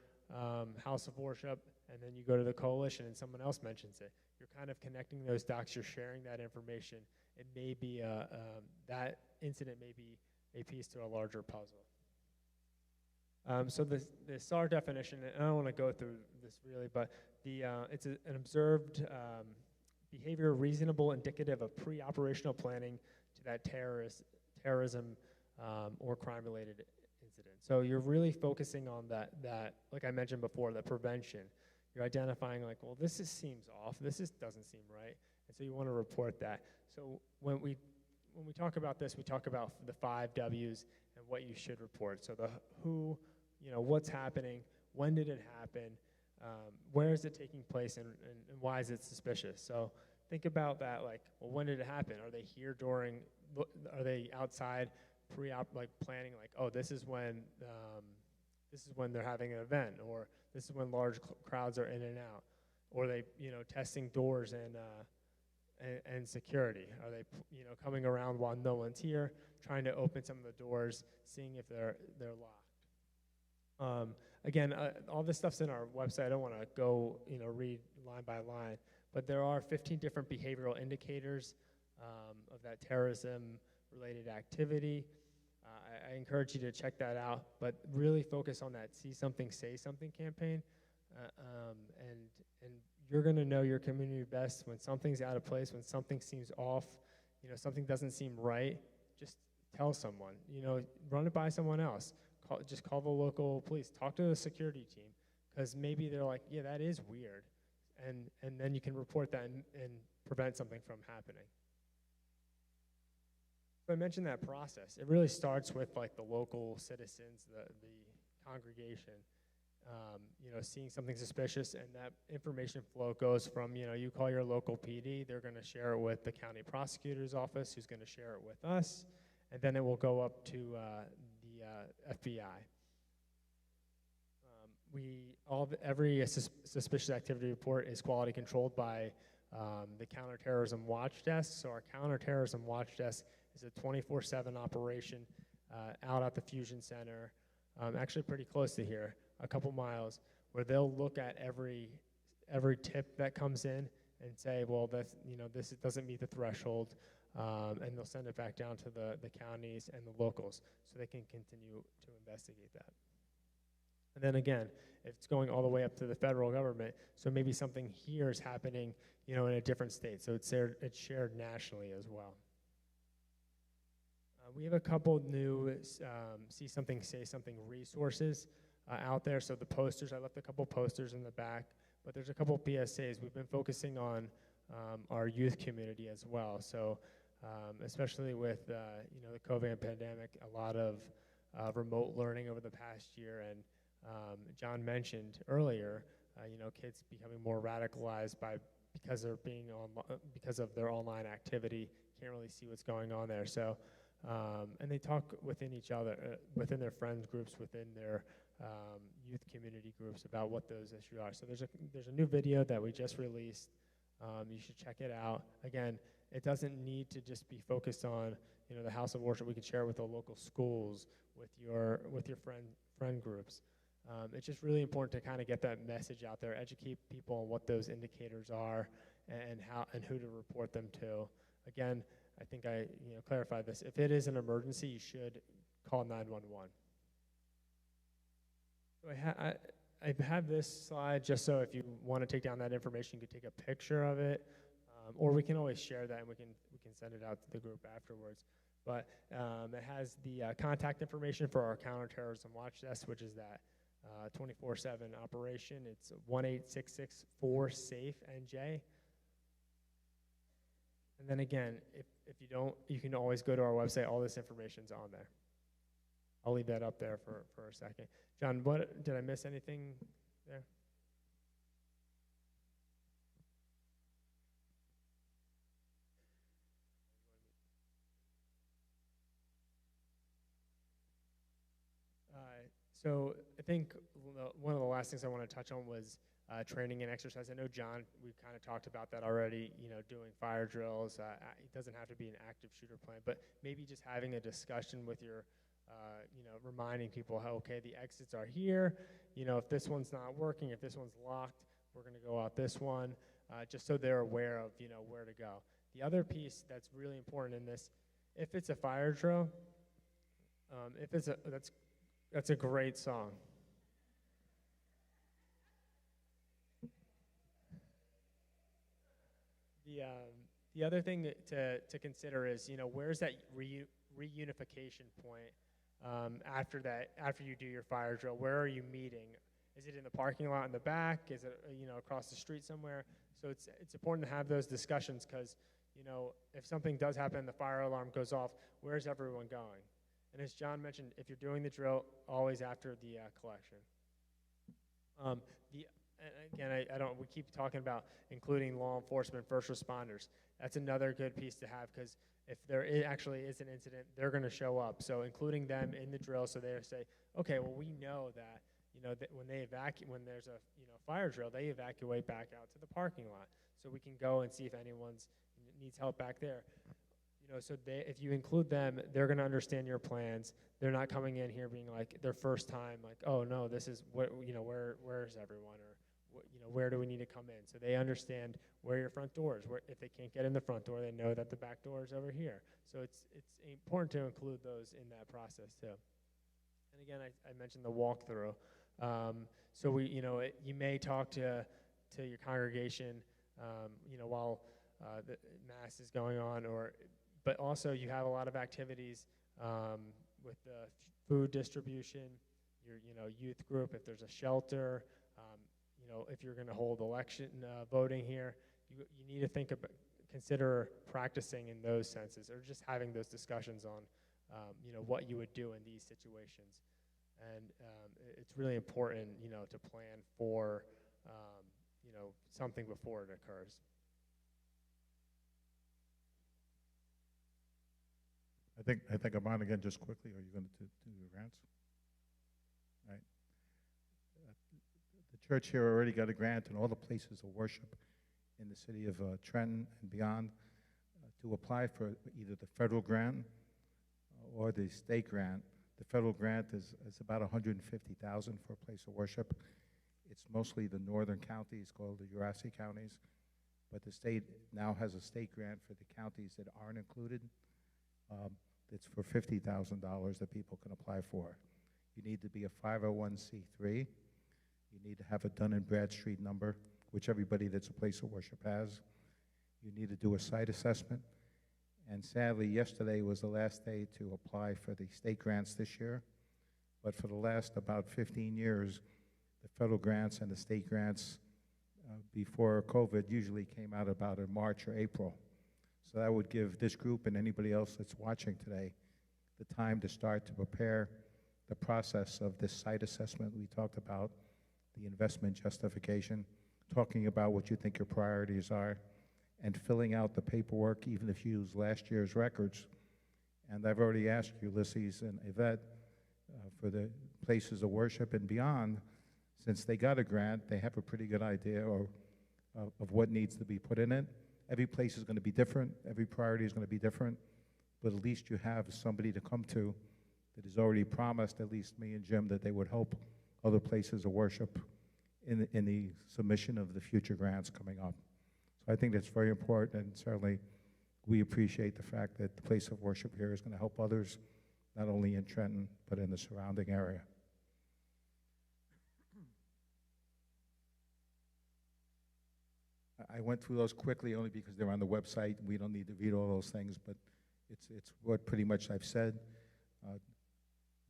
house of worship, and then you go to the coalition and someone else mentions it. You're kind of connecting those dots. You're sharing that information. It may be, that incident may be a piece to a larger puzzle. So the SAR definition, and I don't want to go through this really, but it's an observed behavior reasonable indicative of pre-operational planning to that terrorism or crime-related incident. So you're really focusing on that, like I mentioned before, the prevention. You're identifying like, well, this seems off. Doesn't seem right. And so you want to report that. So when we talk about this, we talk about the 5 W's and what you should report. So the who, what's happening, when did it happen, where is it taking place, and why is it suspicious? So think about that, like, well, when did it happen? Are they here are they outside planning, like, oh, this is when they're having an event, or this is when large crowds are in and out, or they, testing doors and security. Are they, coming around while no one's here, trying to open some of the doors, seeing if they're locked? Again, all this stuff's in our website. I don't want to go, read line by line, but there are 15 different behavioral indicators of that terrorism-related activity. I encourage you to check that out, but really focus on that See Something, Say Something campaign, and you're going to know your community best when something's out of place, when something seems off, something doesn't seem right. Just tell someone, run it by someone else. Just call the local police, talk to the security team, because maybe they're like, yeah, that is weird, and then you can report that and prevent something from happening. So I mentioned that process. It really starts with like the local citizens, the congregation, seeing something suspicious, and that information flow goes from, you call your local PD, they're going to share it with the county prosecutor's office, who's going to share it with us, and then it will go up to the FBI. Every suspicious activity report is quality controlled by the Counterterrorism Watch Desk. So our Counterterrorism Watch Desk is a 24/7 operation out at the Fusion Center, actually pretty close to here, a couple miles, where they'll look at every tip that comes in and say, well, this doesn't meet the threshold, and they'll send it back down to the counties and the locals so they can continue to investigate that. And then again, it's going all the way up to the federal government, so maybe something here is happening, in a different state, so it's shared nationally as well. We have a couple new See Something, Say Something resources out there. So the posters, I left a couple posters in the back, but there's a couple PSAs. We've been focusing on our youth community as well. So especially with the COVID pandemic, a lot of remote learning over the past year, and John mentioned earlier, kids becoming more radicalized because of their online activity, can't really see what's going on there. So. And they talk within each other, within their friends groups, within their youth community groups about what those issues are. So there's a new video that we just released. You should check it out. Again, it doesn't need to just be focused on the house of worship. We can share it with the local schools, with your friend groups. It's just really important to kind of get that message out there, educate people on what those indicators are and how and who to report them to. Again, I think I clarified this. If it is an emergency, you should call 911. So I have this slide just so if you want to take down that information, you can take a picture of it, or we can always share that and we can send it out to the group afterwards. But it has the contact information for our Counterterrorism Watch Desk, which is that 24/7 operation. It's 1-866-4-SAFE-NJ. And then again, if you don't, you can always go to our website. All this information's on there. I'll leave that up there for a second. John, did I miss anything there? So I think one of the last things I want to touch on was training and exercise. I know, John, we kind of talked about that already, doing fire drills. It doesn't have to be an active shooter plan, but maybe just having a discussion with your, reminding people how, okay, the exits are here. If this one's not working, if this one's locked, we're going to go out this one, just so they're aware of, where to go. The other piece that's really important in this, if it's a fire drill, that's a great song. The other thing to consider is, where's that reunification point after you do your fire drill? Where are you meeting? Is it in the parking lot in the back? Is it across the street somewhere? So it's important to have those discussions because if something does happen, the fire alarm goes off. Where's everyone going? And as John mentioned, if you're doing the drill, always after the collection. Again, we keep talking about including law enforcement, first responders. That's another good piece to have because if there actually is an incident, they're going to show up. So including them in the drill, so they say, okay, well, we know that that when there's a fire drill, they evacuate back out to the parking lot, so we can go and see if anyone needs help back there. so if you include them, they're going to understand your plans. They're not coming in here being like their first time, like, oh no, this is what, where's everyone, or where do we need to come in? So they understand where your front door is. Where, if they can't get in the front door, they know that the back door is over here. So it's important to include those in that process too. And again, I mentioned the walkthrough. So you may talk to your congregation, while the mass is going on, but also you have a lot of activities with the food distribution, your youth group, if there's a shelter, if you're going to hold election voting here, you need to consider practicing in those senses, or just having those discussions on what you would do in these situations. And it's really important to plan for something before it occurs. I think I'm on again just quickly. Are you going to do your grants? Right. The church here already got a grant, and all the places of worship in the city of Trenton and beyond to apply for either the federal grant or the state grant. The federal grant is about $150,000 for a place of worship. It's mostly the northern counties called the Jurassic counties, but the state now has a state grant for the counties that aren't included. It's for $50,000 that people can apply for. You need to be a 501c3. You need to have a Dun & Bradstreet number, which everybody that's a place of worship has. You need to do a site assessment. And sadly, yesterday was the last day to apply for the state grants this year. But for the last about 15 years, the federal grants and the state grants before COVID usually came out about in March or April. So that would give this group and anybody else that's watching today the time to start to prepare the process of this site assessment we talked about, the investment justification, talking about what you think your priorities are, and filling out the paperwork, even if you use last year's records. And I've already asked Ulysses and Yvette for the places of worship and beyond. Since they got a grant, they have a pretty good idea of what needs to be put in it. Every place is going to be different. Every priority is going to be different. But at least you have somebody to come to that has already promised, at least me and Jim, that they would help other places of worship in the submission of the future grants coming up. So I think that's very important, and certainly we appreciate the fact that the place of worship here is going to help others, not only in Trenton, but in the surrounding area. I went through those quickly only because they're on the website. We don't need to read all those things, but it's what pretty much I've said.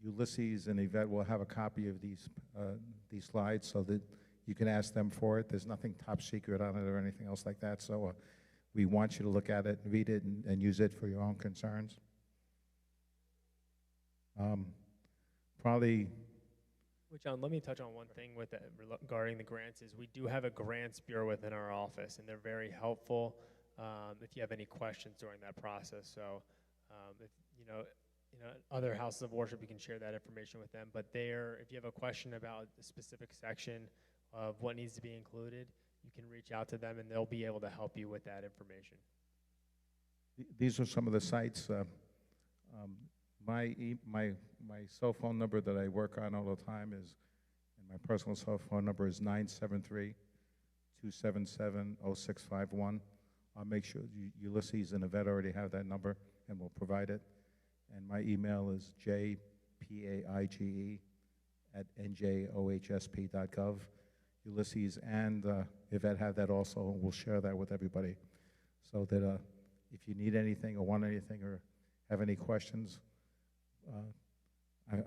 Ulysses and Yvette will have a copy of these slides so that you can ask them for it. There's nothing top secret on it or anything else like that, so we want you to look at it, read it, and use it for your own concerns. Probably... John, let me touch on one thing with regarding the grants is we do have a grants bureau within our office, and they're very helpful if you have any questions during that process. So if other houses of worship, you can share that information with them. But if you have a question about the specific section of what needs to be included, you can reach out to them, and they'll be able to help you with that information. These are some of the sites. My cell phone number that I work on all the time and my personal cell phone number is 973-277-0651. I'll make sure Ulysses and Yvette already have that number, and we'll provide it. And my email is jpaige@njohsp.gov. Ulysses and Yvette have that also, and we'll share that with everybody. So that if you need anything or want anything or have any questions,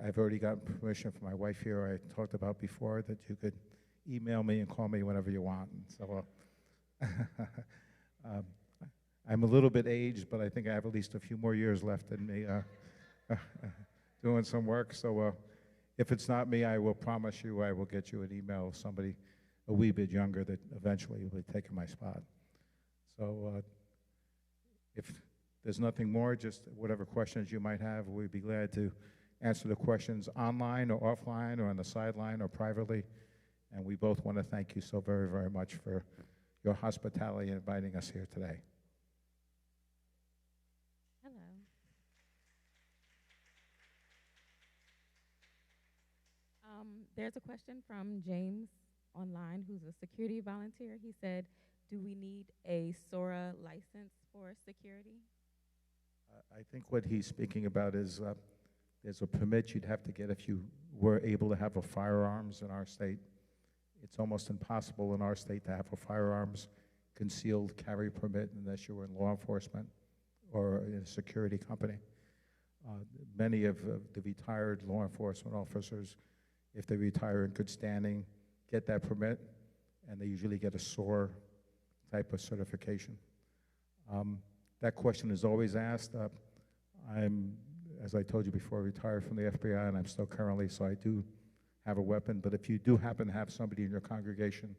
I've already gotten permission from my wife here. I talked about before that you could email me and call me whenever you want. And so I'm a little bit aged, but I think I have at least a few more years left in me doing some work. So if it's not me, I will promise you I will get you an email of somebody a wee bit younger that eventually will be taking my spot. So if there's nothing more, just whatever questions you might have, we'd be glad to answer the questions online or offline or on the sideline or privately. And we both want to thank you so very, very much for your hospitality and inviting us here today. Hello. There's a question from James online, who's a security volunteer. He said, do we need a SORA license for security? I think what he's speaking about is there's a permit you'd have to get if you were able to have a firearms in our state. It's almost impossible in our state to have a firearms concealed carry permit unless you were in law enforcement or in a security company. Many of the retired law enforcement officers, if they retire in good standing, get that permit, and they usually get a SOAR type of certification. That question is always asked. I'm, as I told you before, retired from the FBI, and I'm still currently, so I do have a weapon. But if you do happen to have somebody in your congregation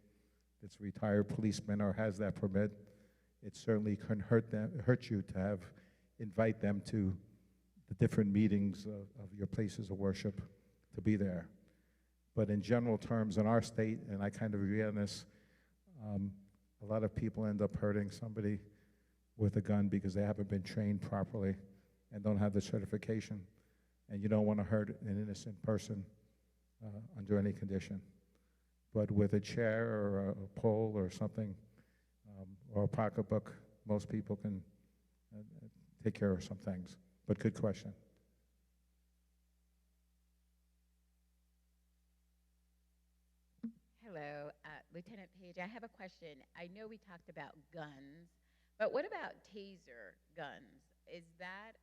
that's a retired policeman or has that permit, it certainly can hurt you to invite them to the different meetings of your places of worship to be there. But in general terms, in our state, and I kind of agree on this, a lot of people end up hurting somebody with a gun because they haven't been trained properly and don't have the certification. And you don't want to hurt an innocent person under any condition. But with a chair or a pole or something, or a pocketbook, most people can take care of some things. But good question. Hello, Lieutenant Page. I have a question. I know we talked about guns, but what about taser guns? Is that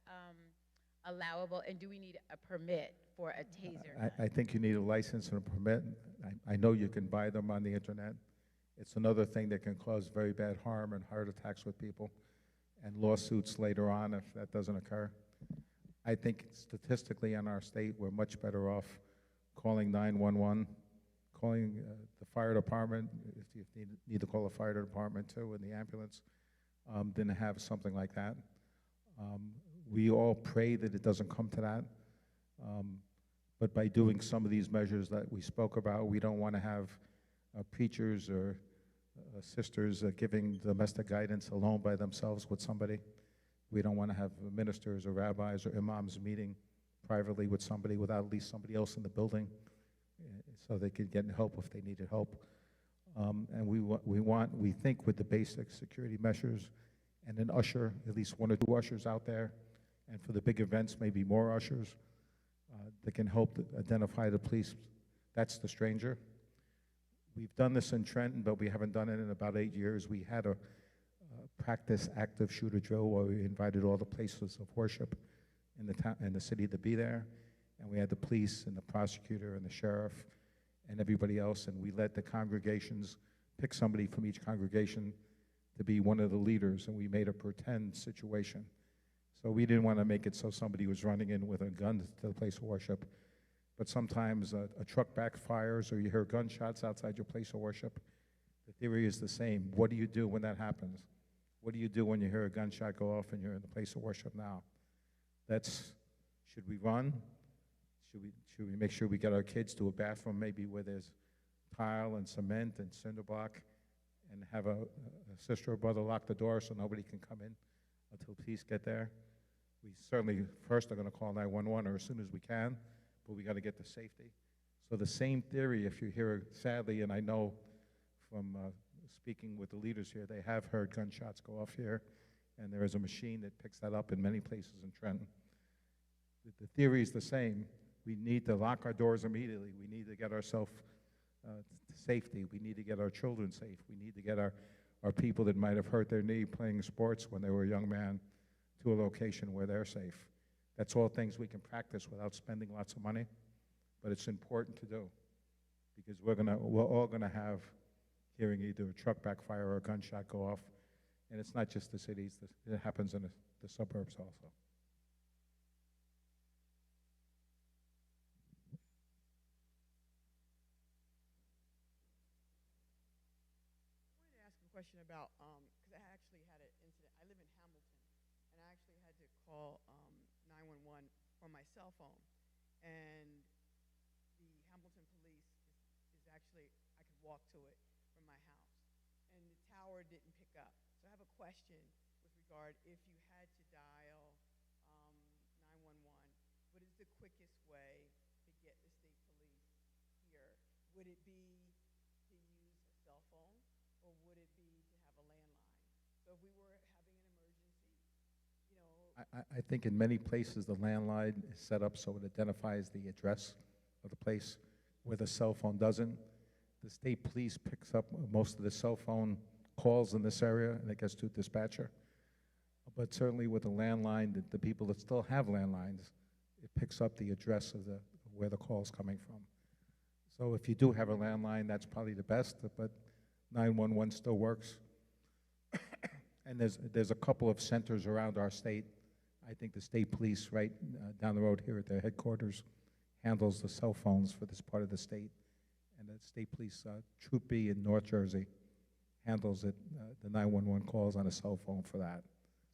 allowable, and do we need a permit for a taser gun? I think you need a license and a permit. I know you can buy them on the internet. It's another thing that can cause very bad harm and heart attacks with people and lawsuits later on if that doesn't occur. I think statistically in our state, we're much better off calling 911, calling the fire department, if you need to call a fire department too, in the ambulance, than to have something like that. We all pray that it doesn't come to that. But by doing some of these measures that we spoke about, we don't want to have preachers or sisters giving domestic guidance alone by themselves with somebody. We don't want to have ministers or rabbis or imams meeting privately with somebody without at least somebody else in the building so they could get help if they needed help. And we think with the basic security measures and an usher, at least 1 or 2 ushers out there, and for the big events, maybe more ushers that can help to identify the police. That's the stranger. We've done this in Trenton, but we haven't done it in about 8 years. We had a practice active shooter drill where we invited all the places of worship in the city to be there, and we had the police and the prosecutor and the sheriff and everybody else, and we let the congregations pick somebody from each congregation to be one of the leaders, and we made a pretend situation. So we didn't want to make it so somebody was running in with a gun to the place of worship. But sometimes a truck backfires or you hear gunshots outside your place of worship. The theory is the same. What do you do when that happens? What do you do when you hear a gunshot go off and you're in the place of worship now? Should we run? Should we make sure we get our kids to a bathroom maybe where there's tile and cement and cinder block, and have a sister or brother lock the door so nobody can come in until police get there? We certainly first are going to call 911 or as soon as we can, but we got to get to safety. So the same theory, if you hear, sadly, and I know from speaking with the leaders here, they have heard gunshots go off here, and there is a machine that picks that up in many places in Trenton. The theory is the same. We need to lock our doors immediately. We need to get ourselves to safety. We need to get our children safe. We need to get our people that might have hurt their knee playing sports when they were a young man to a location where they're safe. That's all things we can practice without spending lots of money, but it's important to do because we're all gonna have hearing either a truck backfire or a gunshot go off, and it's not just the cities. It happens in the suburbs also. Question about, because I actually had an incident. I live in Hamilton, and I actually had to call 911 from my cell phone. And the Hamilton police is actually, I could walk to it from my house. And the tower didn't pick up. So I have a question with regard, if you had to dial 911, what is the quickest way to get the state police would it be to use a cell phone, or would it be to have a landline? So if we were having an emergency, you know, I think in many places, the landline is set up so it identifies the address of the place, where the cell phone doesn't. The state police picks up most of the cell phone calls in this area, and it gets to dispatcher. But certainly with the landline, the people that still have landlines, it picks up the address of where the call's coming from. So if you do have a landline, that's probably the best, but 911 still works. And there's a couple of centers around our state. I think the state police right down the road here at their headquarters handles the cell phones for this part of the state. And the state police, Troop B in North Jersey, handles it, the 911 calls on a cell phone for that.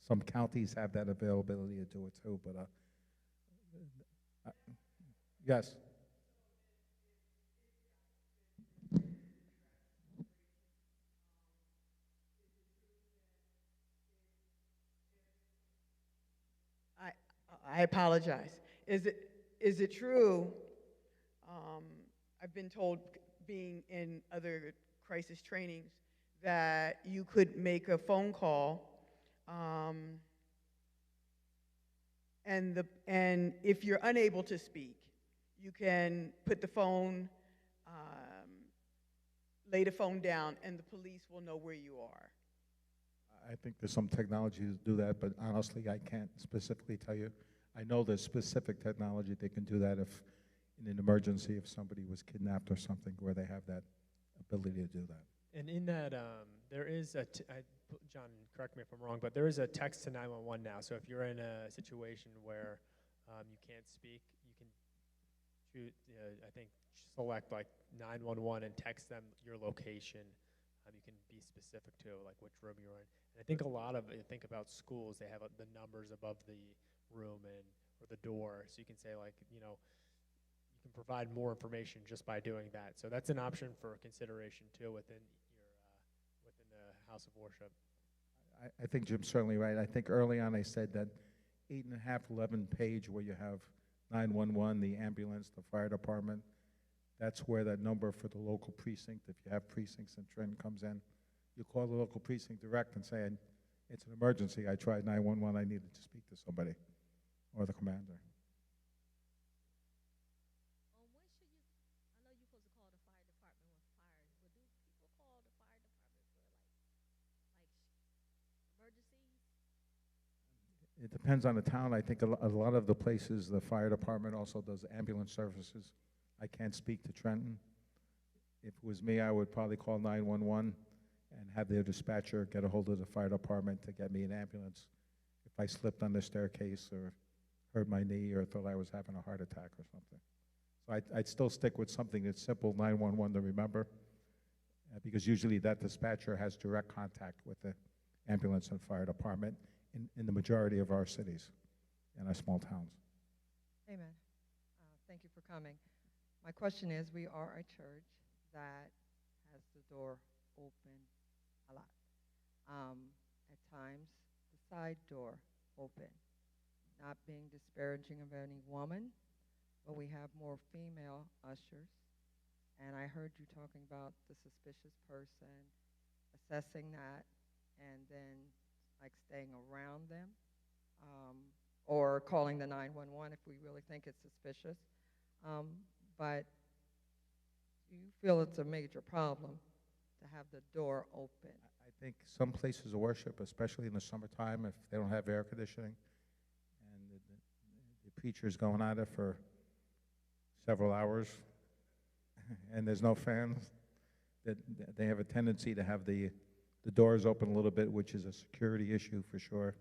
Some counties have that availability to do it too, but yes. I apologize. Is it true? I've been told, being in other crisis trainings, that you could make a phone call, and if you're unable to speak, you can put the phone, lay the phone down, and the police will know where you are. I think there's some technology to do that, but honestly, I can't specifically tell you. I know there's specific technology that can do that if, in an emergency, if somebody was kidnapped or something, where they have that ability to do that. And in that, there is John, correct me if I'm wrong, but there is a text to 911 now. So if you're in a situation where you can't speak, you can choose, I think, select like 911 and text them your location. You can be specific to like which room you're in. And I think think about schools, they have the numbers above the room or the door. So you can say like, you can provide more information just by doing that. So that's an option for consideration too within the house of worship. I think Jim's certainly right. I think early on I said that 8.5, 11 page where you have 911, the ambulance, the fire department, that's where that number for the local precinct, if you have precincts in Trenton, comes in. You call the local precinct direct and say, it's an emergency, I tried 911, I needed to speak to somebody, or the commander. When should you, I know you're supposed to call the fire department when fires, but do people call the fire department for emergencies? It depends on the town. I think a lot of the places, the fire department also does ambulance services. I can't speak to Trenton. If it was me, I would probably call 911 and have their dispatcher get a hold of the fire department to get me an ambulance if I slipped on the staircase or hurt my knee or thought I was having a heart attack or something. So I'd still stick with something that's simple, 911 to remember, because usually that dispatcher has direct contact with the ambulance and fire department in the majority of our cities and our small towns. Amen. Thank you for coming. My question is, we are a church that has the door open a lot. At times, the side door open. Not being disparaging of any woman, but we have more female ushers. And I heard you talking about the suspicious person, assessing that, and then like staying around them, or calling the 911 if we really think it's suspicious. But do you feel it's a major problem to have the door open? I think some places of worship, especially in the summertime, if they don't have air conditioning, and the preacher's going at it for several hours, and there's no fans, that they have a tendency to have the doors open a little bit, which is a security issue for sure.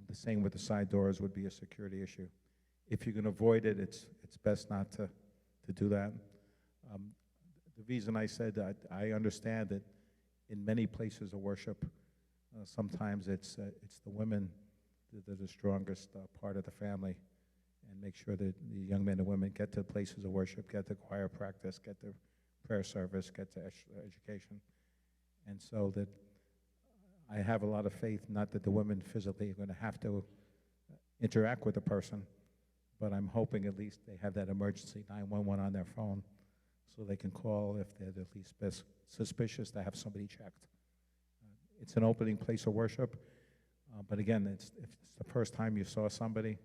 The same with the side doors would be a security issue. If you can avoid it, it's best not to do that. The reason I said that, I understand that in many places of worship, sometimes it's the women that are the strongest part of the family, and make sure that the young men and women get to places of worship, get to choir practice, get to prayer service, get to education. And so that I have a lot of faith, not that the women physically are going to have to interact with the person, but I'm hoping at least they have that emergency 911 on their phone so they can call if they're at least suspicious to have somebody checked. It's an opening place of worship, but again, if it's the first time you saw somebody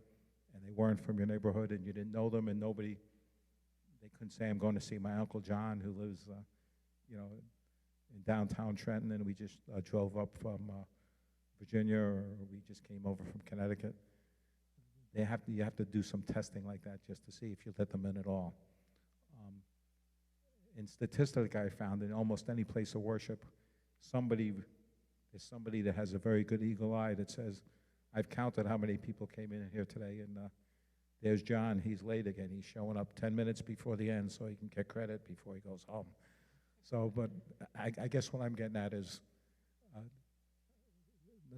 and they weren't from your neighborhood and you didn't know them and they couldn't say, I'm going to see my Uncle John who lives, in downtown Trenton, and we just drove up from Virginia, or we just came over from Connecticut. You have to do some testing like that just to see if you let them in at all. And statistically, I found in almost any place of worship, there's somebody that has a very good eagle eye that says, I've counted how many people came in here today, and there's John, he's late again. He's showing up 10 minutes before the end so he can get credit before he goes home. So, but I guess what I'm getting at is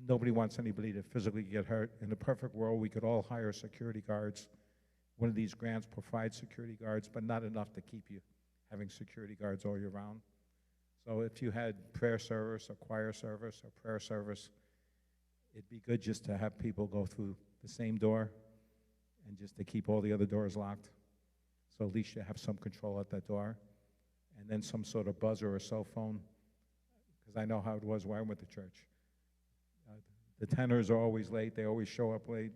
nobody wants anybody to physically get hurt. In a perfect world, we could all hire security guards. One of these grants provides security guards, but not enough to keep you having security guards all year round. So if you had prayer service or choir service or prayer service, it'd be good just to have people go through the same door and just to keep all the other doors locked. So at least you have some control at that door. And then some sort of buzzer or cell phone, because I know how it was when I went to church. The tenors are always late. They always show up late.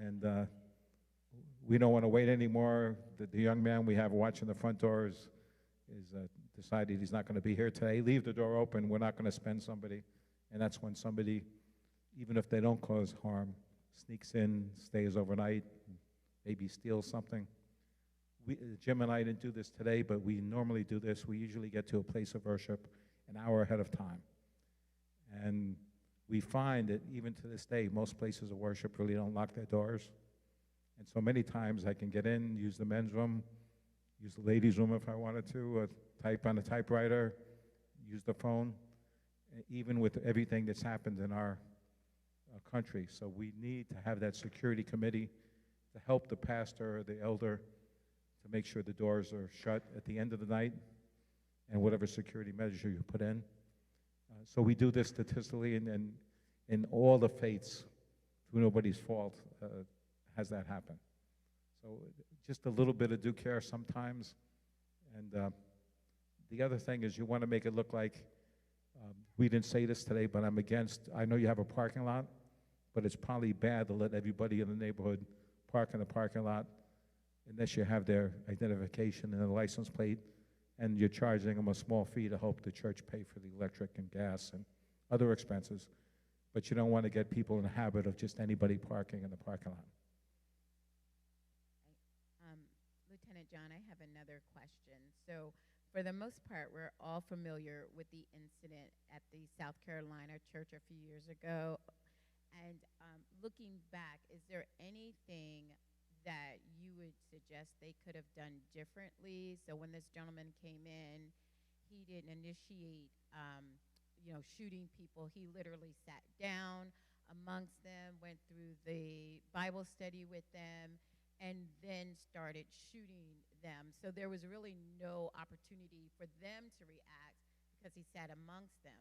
And we don't want to wait anymore. The young man we have watching the front door is decided he's not going to be here today. Leave the door open. We're not going to spend somebody. And that's when somebody, even if they don't cause harm, sneaks in, stays overnight, maybe steals something. Jim and I didn't do this today, but we normally do this. We usually get to a place of worship an hour ahead of time. And we find that even to this day, most places of worship really don't lock their doors. And so many times I can get in, use the men's room, use the ladies' room if I wanted to, type on a typewriter, use the phone, even with everything that's happened in our country. So we need to have that security committee to help the pastor or the elder to make sure the doors are shut at the end of the night and whatever security measure you put in. So we do this statistically, and in all the faiths, through nobody's fault, has that happen. So just a little bit of due care sometimes. And the other thing is you want to make it look like, we didn't say this today, but I know you have a parking lot, but it's probably bad to let everybody in the neighborhood park in the parking lot unless you have their identification and a license plate, and you're charging them a small fee to help the church pay for the electric and gas and other expenses. But you don't want to get people in the habit of just anybody parking in the parking lot. Lieutenant John, I have another question. So for the most part, we're all familiar with the incident at the South Carolina church a few years ago. And looking back, is there anything that you would suggest they could have done differently? So when this gentleman came in, he didn't initiate, shooting people. He literally sat down amongst them, went through the Bible study with them, and then started shooting them. So there was really no opportunity for them to react because he sat amongst them.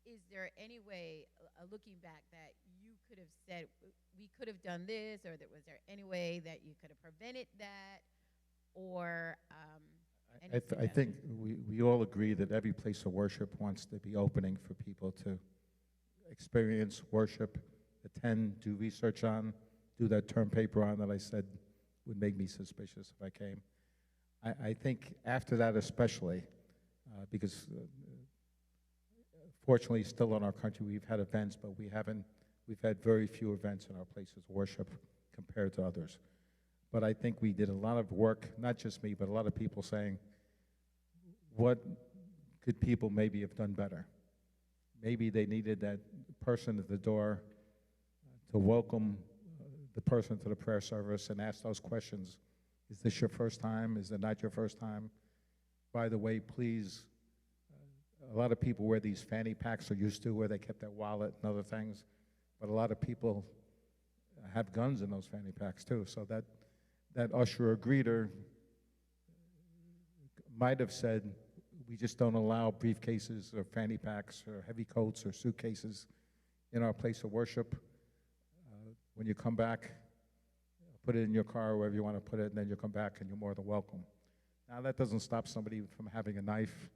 Is there any way, looking back, that you could have said, we could have done this, or was there any way that you could have prevented that, or I think we all agree that every place of worship wants to be opening for people to experience worship, attend, do research on, do that term paper on that I said would make me suspicious if I came. I think after that especially, because fortunately still in our country we've had events, but we've had very few events in our places of worship compared to others. But I think we did a lot of work, not just me, but a lot of people saying, what could people maybe have done better? Maybe they needed that person at the door to welcome the person to the prayer service and ask those questions. Is this your first time? Is it not your first time? By the way, please, a lot of people wear these fanny packs, or used to, where they kept their wallet and other things. But a lot of people have guns in those fanny packs too. So that usher or greeter might have said, we just don't allow briefcases or fanny packs or heavy coats or suitcases in our place of worship. When you come back, put it in your car, wherever you want to put it, and then you come back and you're more than welcome. Now, that doesn't stop somebody from having a knife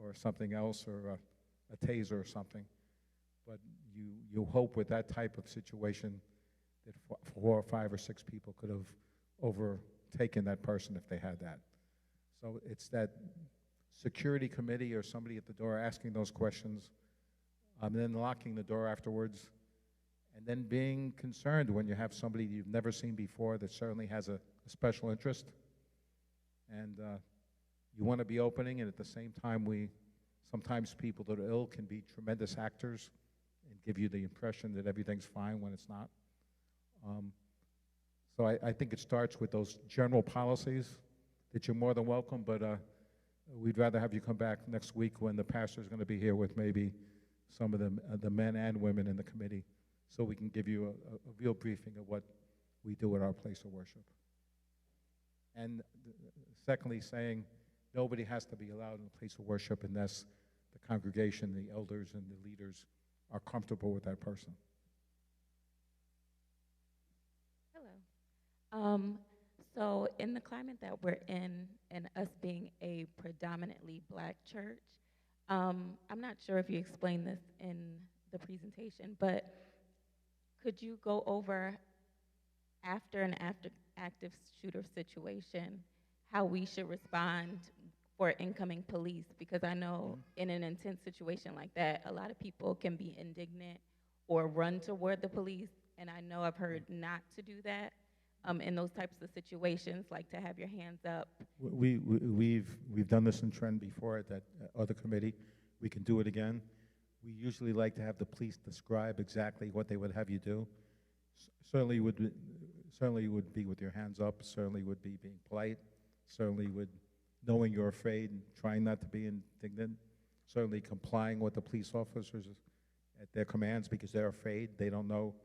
or something else, or a taser or something, but you hope with that type of situation that 4 or 5 or 6 people could have overtaken that person if they had that. So it's that security committee or somebody at the door asking those questions, then locking the door afterwards, and then being concerned when you have somebody you've never seen before that certainly has a special interest. And you want to be opening, and at the same time, sometimes people that are ill can be tremendous actors and give you the impression that everything's fine when it's not. So I think it starts with those general policies that you're more than welcome, but we'd rather have you come back next week when the pastor's going to be here with maybe some of the men and women in the committee, so we can give you a real briefing of what we do at our place of worship. And secondly, saying nobody has to be allowed in the place of worship unless the congregation, the elders, and the leaders are comfortable with that person. Hello. So in the climate that we're in, and us being a predominantly black church, I'm not sure if you explained this in the presentation, but could you go over after an active shooter situation, how we should respond for incoming police? Because I know in an intense situation like that, a lot of people can be indignant or run toward the police, and I know I've heard not to do that in those types of situations, like to have your hands up. We've done this in Trenton before at that other committee. We can do it again. We usually like to have the police describe exactly what they would have you do. Certainly would be with your hands up, certainly would be being polite, certainly would knowing you're afraid and trying not to be indignant, certainly complying with the police officers at their commands because they're afraid. They don't know.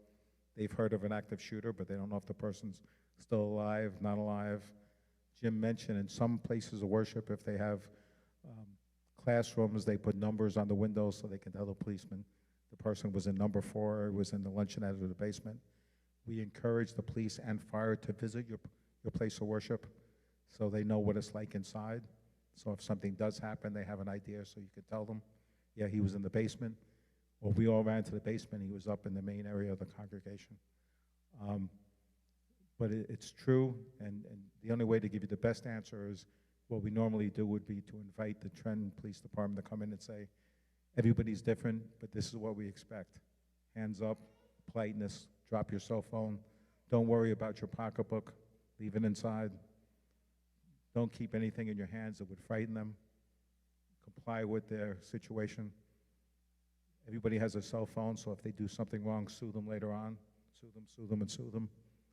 They've heard of an active shooter, but they don't know if the person's still alive, not alive. Jim mentioned in some places of worship, if they have classrooms, they put numbers on the windows so they can tell the policeman the person was in number 4, was in the luncheonette or the basement. We encourage the police and fire to visit your place of worship so they know what it's like inside. So if something does happen, they have an idea, so you could tell them, yeah, he was in the basement. Well, we all ran to the basement. He was up in the main area of the congregation. But it's true, and the only way to give you the best answer is what we normally do would be to invite the Trenton Police Department to come in and say, everybody's different, but this is what we expect. Hands up, politeness, drop your cell phone. Don't worry about your pocketbook. Leave it inside. Don't keep anything in your hands that would frighten them. Comply with their situation. Everybody has a cell phone, so if they do something wrong, sue them later on. Sue them, and sue them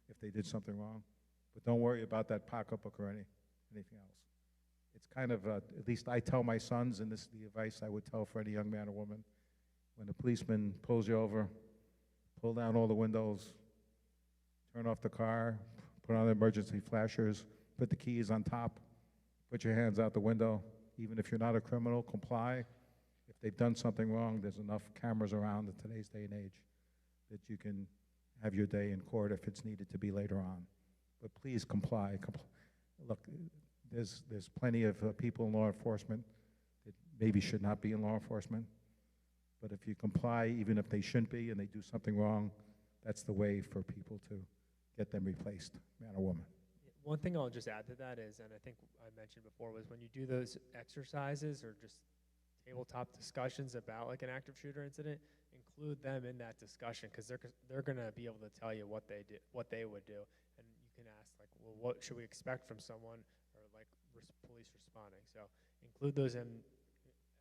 if they did something wrong. But don't worry about that pocketbook or anything else. It's kind of, at least I tell my sons, and this is the advice I would tell for any young man or woman, when the policeman pulls you over, pull down all the windows, turn off the car, put on the emergency flashers, put the keys on top, put your hands out the window. Even if you're not a criminal, comply. If they've done something wrong, there's enough cameras around in today's day and age that you can have your day in court if it's needed to be later on. But please comply. Look, there's plenty of people in law enforcement that maybe should not be in law enforcement. But if you comply, even if they shouldn't be and they do something wrong, that's the way for people to get them replaced, man or woman. One thing I'll just add to that is, and I think I mentioned before, was when you do those exercises or just tabletop discussions about like an active shooter incident, include them in that discussion, because they're going to be able to tell you what they would do, and you can ask like, well, what should we expect from someone, or like police responding. So include those in,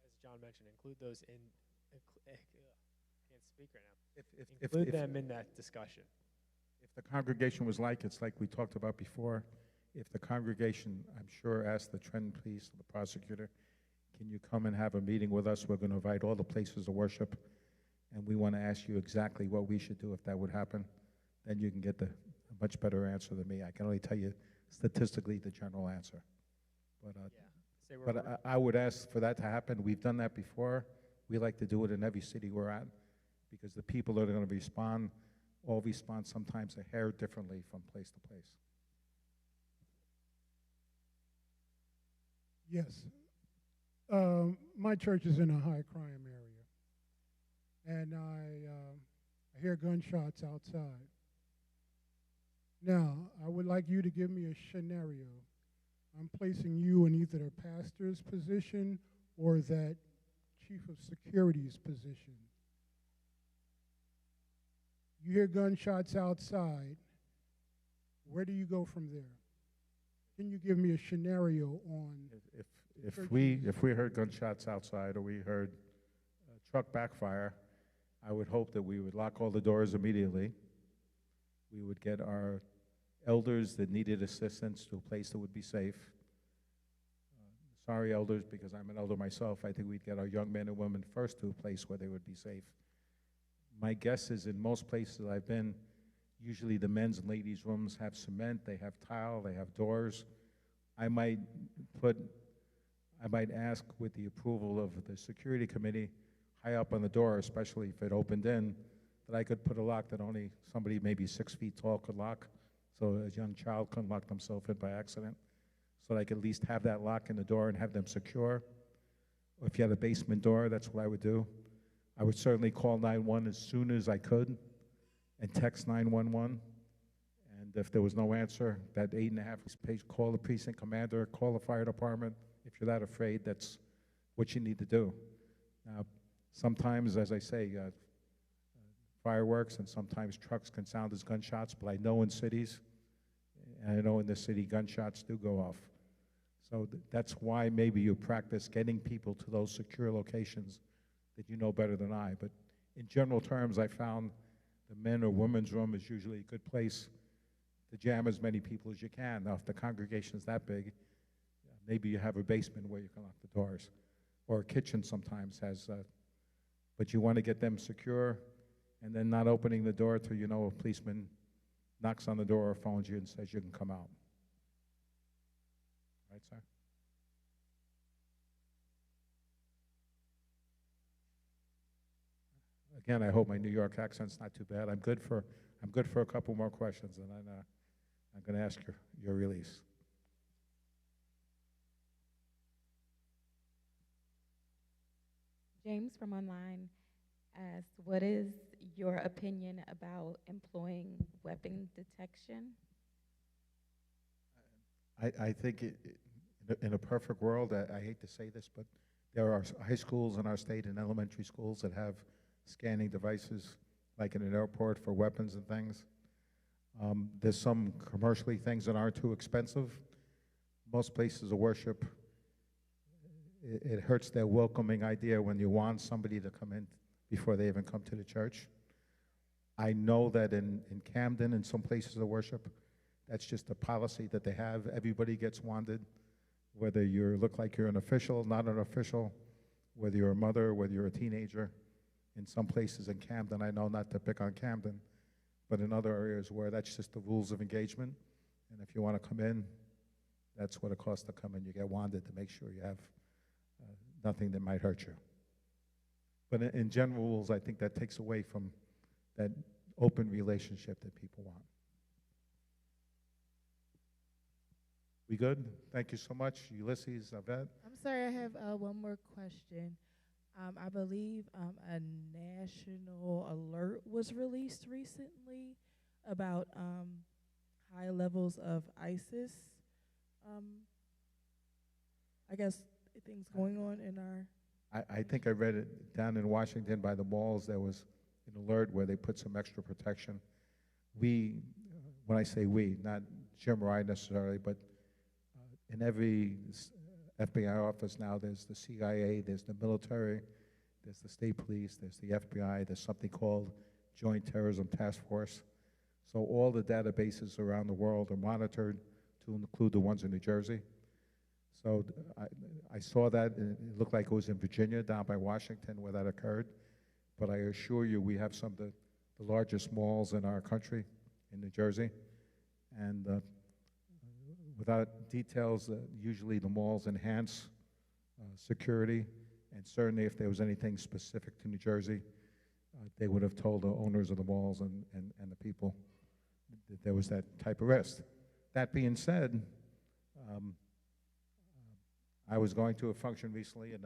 as John mentioned, include those in. Can't speak right now. Include them in that discussion. If the congregation was like, it's like we talked about before, if the congregation, I'm sure, asked the Trenton Police, the prosecutor, can you come and have a meeting with us? We're going to invite all the places of worship, and we want to ask you exactly what we should do if that would happen. Then you can get a much better answer than me. I can only tell you statistically the general answer. But I would ask for that to happen. We've done that before. We like to do it in every city we're at, because the people that are going to respond all respond sometimes a hair differently from place to place. Yes. My church is in a high crime area, and I hear gunshots outside. Now, I would like you to give me a scenario. I'm placing you in either the pastor's position or that chief of security's position. You hear gunshots outside. Where do you go from there? Can you give me a scenario on If we heard gunshots outside or we heard a truck backfire, I would hope that we would lock all the doors immediately. We would get our elders that needed assistance to a place that would be safe. Sorry, elders, because I'm an elder myself, I think we'd get our young men and women first to a place where they would be safe. My guess is in most places I've been, usually the men's and ladies' rooms have cement, they have tile, they have doors. I might ask with the approval of the security committee high up on the door, especially if it opened in, that I could put a lock that only somebody maybe 6 feet tall could lock, so a young child couldn't lock themselves in by accident. So that I could at least have that lock in the door and have them secure. Or if you had a basement door, that's what I would do. I would certainly call 911 as soon as I could and text 911. And if there was no answer, that 8.5 page, call the precinct commander, call the fire department. If you're that afraid, that's what you need to do. Now, sometimes, as I say, fireworks and sometimes trucks can sound as gunshots, but I know in cities, and I know in this city, gunshots do go off. So that's why maybe you practice getting people to those secure locations that you know better than I. But in general terms, I found the men or women's room is usually a good place to jam as many people as you can. Now, if the congregation is that big, maybe you have a basement where you can lock the doors, or a kitchen sometimes has, but you want to get them secure, and then not opening the door till you know a policeman knocks on the door or phones you and says you can come out. Right, sir? Again, I hope my New York accent's not too bad. I'm good for a couple more questions, and then I'm going to ask your release. James from online asks, what is your opinion about employing weapon detection? I think in a perfect world, I hate to say this, but there are high schools in our state and elementary schools that have scanning devices, like in an airport for weapons and things. There's some commercially things that aren't too expensive. Most places of worship, it hurts their welcoming idea when you want somebody to come in before they even come to the church. I know that in Camden and some places of worship, that's just a policy that they have. Everybody gets wanted, whether you look like you're an official, not an official, whether you're a mother, whether you're a teenager. In some places in Camden, I know not to pick on Camden, but in other areas where that's just the rules of engagement. And if you want to come in, that's what it costs to come in. You get wanted to make sure you have nothing that might hurt you. But in general rules, I think that takes away from that open relationship that people want. We good? Thank you so much. Ulysses, Yvette? I'm sorry, I have one more question. I believe a national alert was released recently about high levels of ISIS. I guess things going on in our... I think I read it down in Washington by the malls. There was an alert where they put some extra protection. We, when I say we, not Jim or I necessarily, but in every FBI office now, there's the CIA, there's the military, there's the state police, there's the FBI, there's something called Joint Terrorism Task Force. So all the databases around the world are monitored, to include the ones in New Jersey. So I saw that, and it looked like it was in Virginia, down by Washington, where that occurred. But I assure you, we have some of the largest malls in our country, in New Jersey. And without details, usually the malls enhance security. And certainly if there was anything specific to New Jersey, they would have told the owners of the malls and the people that there was that type of risk. That being said, I was going to a function recently, and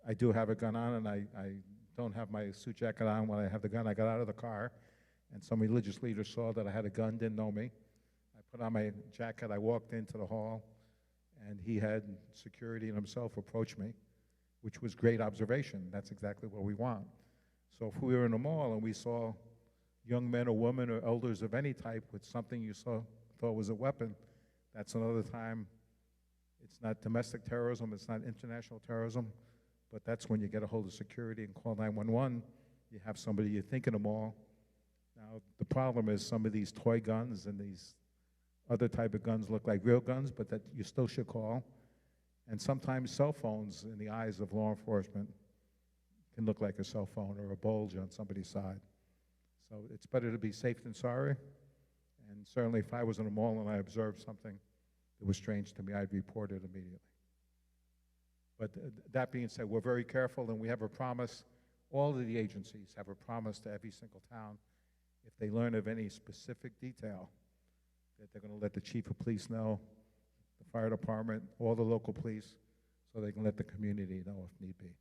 I do have a gun on, and I don't have my suit jacket on when I have the gun. I got out of the car, and some religious leader saw that I had a gun, didn't know me. I put on my jacket, I walked into the hall, and he had security and himself approach me, which was great observation. That's exactly what we want. So if we were in a mall and we saw young men or women or elders of any type with something you thought was a weapon, that's another time. It's not domestic terrorism, it's not international terrorism, but that's when you get a hold of security and call 911. You have somebody you think in a mall. Now, the problem is some of these toy guns and these other type of guns look like real guns, but that you still should call. And sometimes cell phones, in the eyes of law enforcement, can look like a cell phone or a bulge on somebody's side. So it's better to be safe than sorry. And certainly if I was in a mall and I observed something that was strange to me, I'd report it immediately. But that being said, we're very careful, and we have a promise. All of the agencies have a promise to every single town. If they learn of any specific detail, that they're going to let the chief of police know, the fire department, all the local police, so they can let the community know if need be.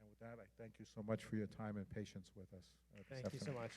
And with that, I thank you so much for your time and patience with us. Thank you so much.